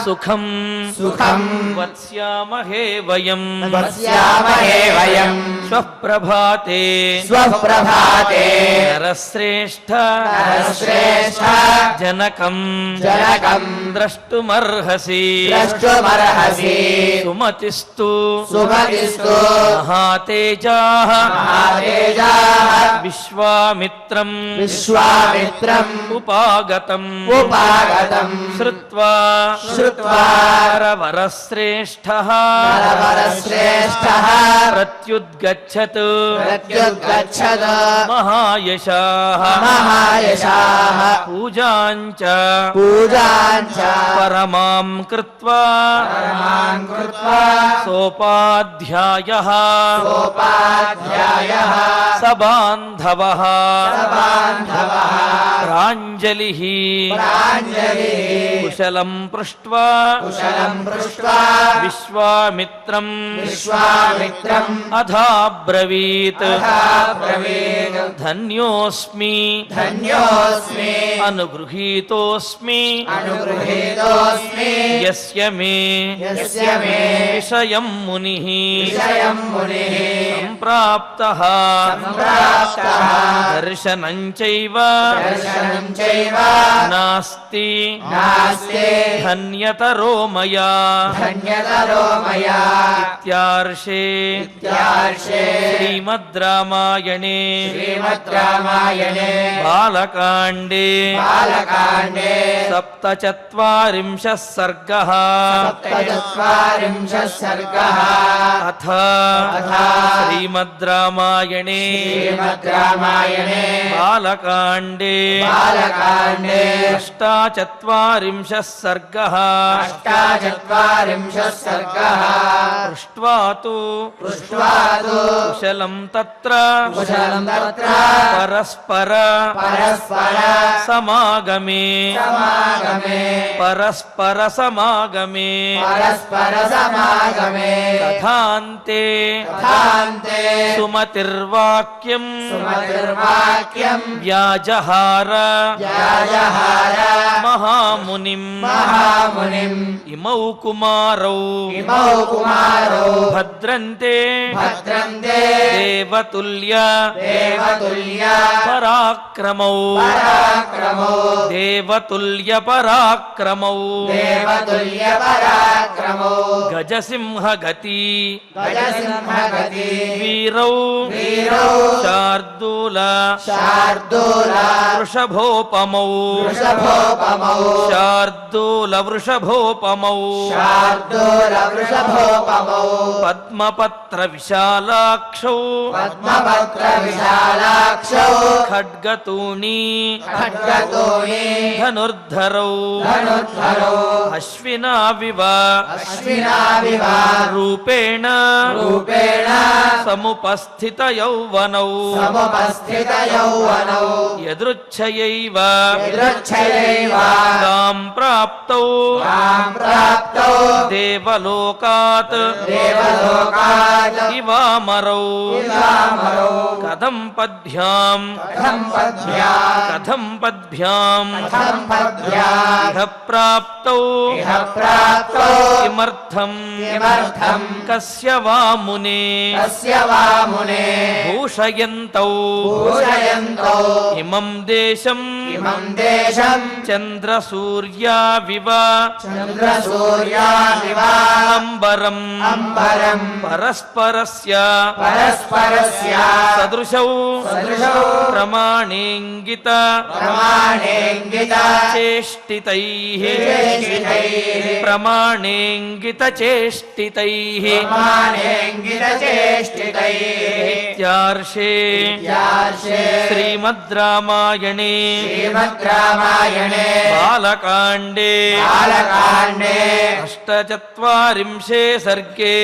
S4: సుఖం వత్స్యామహే వయం స్వప్రభాతే నరశ్రేష్ఠ జనకం ద్రష్టుమర్హసి సుమతిస్తు మహాతేజాః విశ్వామిత్రం ఉపాగతం శ్రుత్వా వరశ్రేష్ఠః ప్రత్యుద్గచ్చత్ మహాయశాః పూజాంచ పరమాం కృత్వా సోపాధ్యాయః సబాంధవః ప్రాంజలిః కుశలం పృష్ట్వా విశ్వామిత్రం అథాబ్రవీత్ ధన్యోస్మి అనుగృహీతోస్మి యస్య మే విషయం మునిః సంప్రాప్తః దర్శనం చైవ నాస్తి ధన్యతరో మయా ఇత్యార్షే శ్రీమద్ రామాయణే బాలకాండే సప్తచత్వారింశః సర్గః అథ శ్రీమద్ రామాయణే బాలకాండే అష్టాచత్వారింశః సర్గః పృష్ట్వా తు కుశలం తత్ర పరస్పర సమాగమే తథాంతే సుమతిర్వాక్యం వ్యాజహార మహామునిం ఇమౌ కుమారౌ భద్రంతే దేవతుల్య పరాక్రమౌ గజసింహగతి వీరౌ శార్దూల వృషభోపమౌ వృషభోపమౌ పద్మపత్ర విశాలాక్షౌ ఖడ్గతూణీ ధనుర్ధరౌ అశ్వినావివ రూపేణ సముపస్థిత యౌవనౌ యదృచ్ఛయైవ తాం ప్రాప్తౌ దేవలోకాత్ ఇవామరౌ కథం పద్భ్యాం ఇహ ప్రాప్తౌ కిమర్థం కస్య వా మునే భూషయంతౌ ఇమం దేశం చంద్రసూర్యావివ అంబరం పరస్పరస్య సదృశౌ ప్రమాణేంగిత చేష్టితైః ప్రమాణేంగిత చేష్టితైః ఇత్యార్షే శ్రీమద్ రామాయణే బాలకాండే అష్టచత్వారింశే సర్గే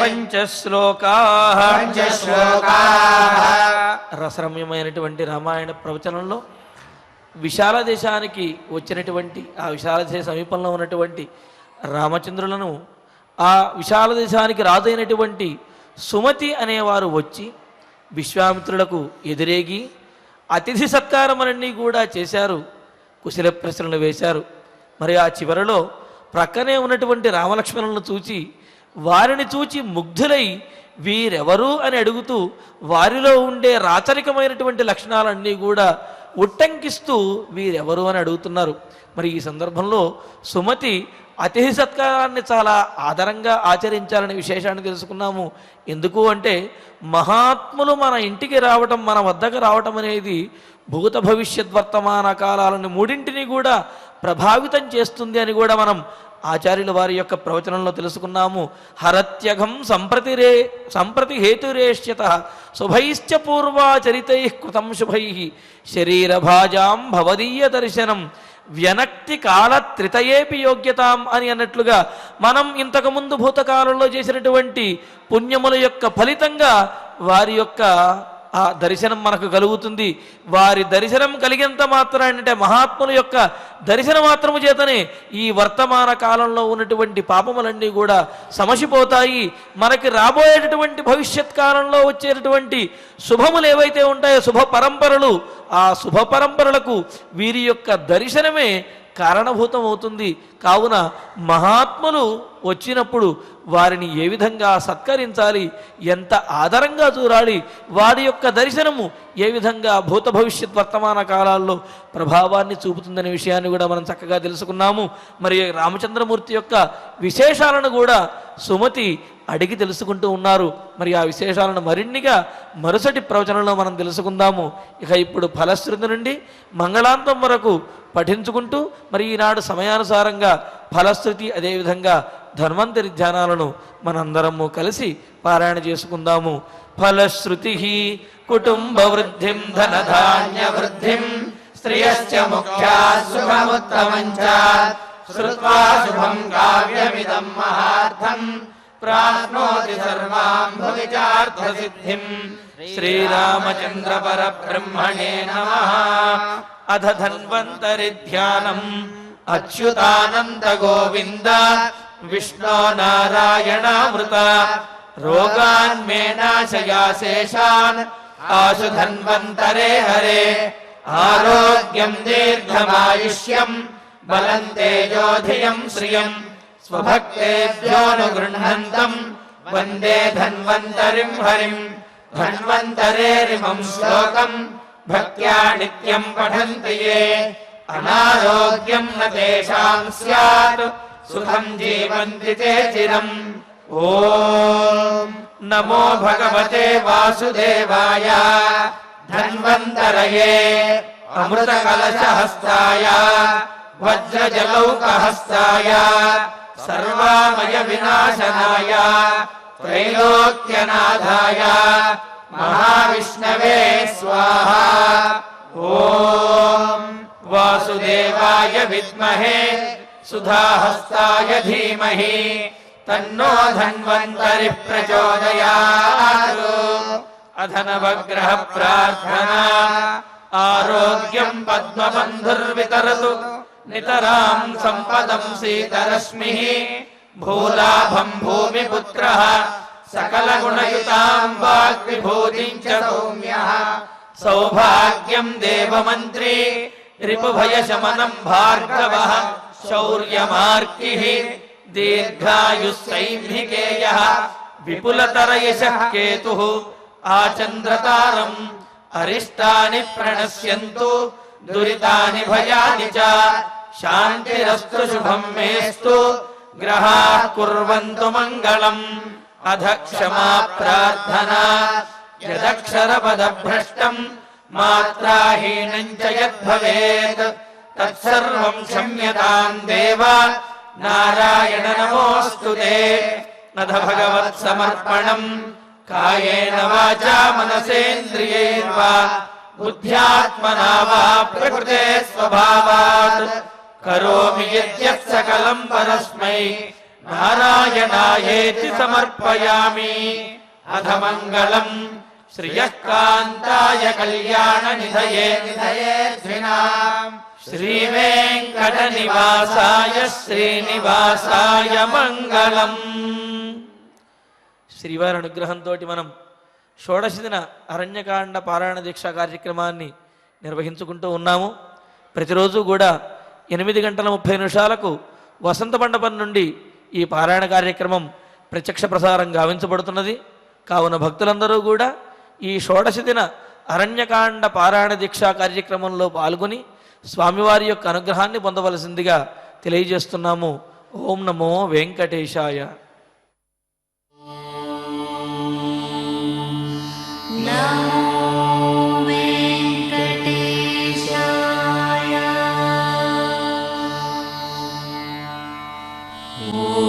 S4: పంచశ్లోకాః రసరమ్యమైనటువంటి రామాయణ ప్రవచనంలో విశాల దేశానికి వచ్చినటువంటి ఆ విశాల దేశ సమీపంలో ఉన్నటువంటి రామచంద్రులను ఆ విశాల దేశానికి రాజైనటువంటి సుమతి అనేవారు వచ్చి విశ్వామిత్రులకు ఎదురేగి అతిథి సత్కారములన్నీ కూడా చేశారు, కుశల ప్రశ్నలు వేశారు. మరి ఆ చివరలో ప్రక్కనే ఉన్నటువంటి రామలక్ష్మణులను చూచి వారిని చూచి ముగ్ధులై వీరెవరు అని అడుగుతూ వారిలో ఉండే రాచరికమైనటువంటి లక్షణాలన్నీ కూడా ఉట్టంకిస్తూ వీరెవరు అని అడుగుతున్నారు. మరి ఈ సందర్భంలో సుమతి అతిథి సత్కారాన్ని చాలా ఆదరంగా ఆచరించాలనే విశేషాన్ని తెలుసుకున్నాము. ఎందుకు అంటే మహాత్ములు మన ఇంటికి రావటం, మన వద్దకు రావటం అనేది భూత భవిష్యత్ వర్తమాన కాలాలను మూడింటిని కూడా ప్రభావితం చేస్తుంది అని కూడా మనం ఆచార్యుల వారి యొక్క ప్రవచనంలో తెలుసుకున్నాము. హరత్యఘం సంప్రతి హేతురేష్యత శుభైశ్చ పూర్వాచరితై కృతం శుభై శరీరభాజాం భవదీయ దర్శనం వ్యనక్తి కాల త్రితయేపి యోగ్యతాం అని అన్నట్లుగా మనం ఇంతకుముందు భూతకాలంలో చేసినటువంటి పుణ్యముల యొక్క ఫలితంగా వారి యొక్క ఆ దర్శనం మనకు కలుగుతుంది. వారి దర్శనం కలిగేంత మాత్రానంటే మహాత్ముల యొక్క దర్శన మాత్రము చేతనే ఈ వర్తమాన కాలంలో ఉన్నటువంటి పాపములన్నీ కూడా సమసిపోతాయి. మనకి రాబోయేటటువంటి భవిష్యత్ కాలంలో వచ్చేటటువంటి శుభములు ఏవైతే ఉంటాయో శుభ పరంపరలు, ఆ శుభ పరంపరలకు వీరి యొక్క దర్శనమే కారణభూతం అవుతుంది. కావున మహాత్ములు వచ్చినప్పుడు వారిని ఏ విధంగా సత్కరించాలి, ఎంత ఆదరంగా చూడాలి, వారి యొక్క దర్శనము ఏ విధంగా భూత భవిష్యత్ వర్తమాన కాలాల్లో ప్రభావాన్ని చూపుతుందనే విషయాన్ని కూడా మనం చక్కగా తెలుసుకున్నాము. మరి రామచంద్రమూర్తి యొక్క విశేషాలను కూడా సుమతి అడిగి తెలుసుకుంటూ ఉన్నారు. మరి ఆ విశేషాలను మరిన్నిగా మరుసటి ప్రవచనంలో మనం తెలుసుకుందాము. ఇక ఇప్పుడు ఫలశ్రుతి నుండి మంగళాంతం వరకు పఠించుకుంటూ మరి ఈనాడు సమయానుసారంగా ఫలశ్రుతి అదేవిధంగా ధన్వంతరి ధ్యానాలను మనందరము కలిసి పారాయణ చేసుకుందాము. ఫలశ్రుతి కుటుంబ వృద్ధిం ధనధాన్య వృద్ధిం శ్రియశ్చ ముఖ్యా శుభముత్తమం చ శ్రుత్వా శుభం కావ్యమిదం మహార్థం ప్రాప్నోతి సర్వాం భవిచార్థ సిద్ధిం. శ్రీరామచంద్ర పరబ్రహ్మణే నమః. అధ ధన్వంతరి ధ్యానం అచ్యుతానంద గోవింద విష్ణో నారాయణామృత రోగాన్ మే నాశయాశేషాన్ ఆశు ధన్వంతరే హరే. ఆరోగ్యం దీర్ఘమాయుష్యం బలం తేజోధియం శ్రియం స్వభక్తేభ్యోనుగృహంతం వందే ధన్వంతరిం హరిం. ధన్వంతరేరిమం శ్లోకం భక్త్యా నిత్యం పఠంతి యే అనారోగ్యం న తేషాం స్యాత్ సుఖం జీవంతి తే చిరం. ఓం నమో భగవతే వాసుదేవాయ ధన్వంతరయే అమృత కలశహస్తాయ వజ్రజలౌకహస్తాయ సర్వామయ వినాశనాయ త్రైలోక్యనాథాయ మహావిష్ణవే స్వాహా. ఓం వాసుదేవాయ విద్మహే సుధాహస్తాయ ధీమహి తన్నో ధన్వంతరి ప్రచోదయాత్. అధనవగ్రహ ప్రార్థనా ఆరోగ్యం పద్మబంధుర్వితరతు నితరాం సంపదం సీతరశ్మిః. భూలాభం భూమిపుత్రః సకల గుణయుతాం వాగ్విభూతిం చ సౌమ్యః. సౌభాగ్యం దేవమంత్రీ రిపుభయశమనం భార్గవః. శౌర్యమార్కిః దీర్ఘాయుస్సైర్నికేయః. విపులతరయశః కేతుః ఆచంద్రతారం. అరిష్టాని ప్రణశ్యంతు దురితాని భయాని చ శాంతిరస్తు శుభం మేస్తు గ్రహాః కుర్వంతు మంగళం. అధ క్షమా ప్రార్థనా యదక్షరపదభ్రష్టం మాత్రాహీనం చ యద్భవేత్ తత్సర్వం క్షమ్యతాం దేవ నారాయణ నమోऽस्तुతే. అథ భగవత్ సమర్పణం కాయేన వాచా మనసేంద్రియైర్వా బుద్ధ్యాత్మనా వా ప్రకృతే స్వభావాత్ కరోమి యద్యత్ సకలం పరస్మై నారాయణాయేతి సమర్పయామి. అథ మంగళం శ్రియః కాంతాయ కళ్యాణ నిధయే శ్రీవేంకట నివాసాయ శ్రీనివాసాయ మంగళం. శ్రీవారి అనుగ్రహంతో మనం షోడశి దిన అరణ్యకాండ పారాయణ దీక్ష కార్యక్రమాన్ని నిర్వహించుకుంటూ ఉన్నాము. ప్రతిరోజు కూడా 8:30 వసంత మండపం నుండి ఈ పారాయణ కార్యక్రమం ప్రత్యక్ష ప్రసారం గావించబడుతున్నది. కావున భక్తులందరూ కూడా ఈ షోడశి దిన అరణ్యకాండ పారాయణ దీక్షా కార్యక్రమంలో పాల్గొని స్వామివారి యొక్క అనుగ్రహాన్ని పొందవలసిందిగా తెలియజేస్తున్నాము. ఓం నమో వెంకటేశాయ.
S5: ఓ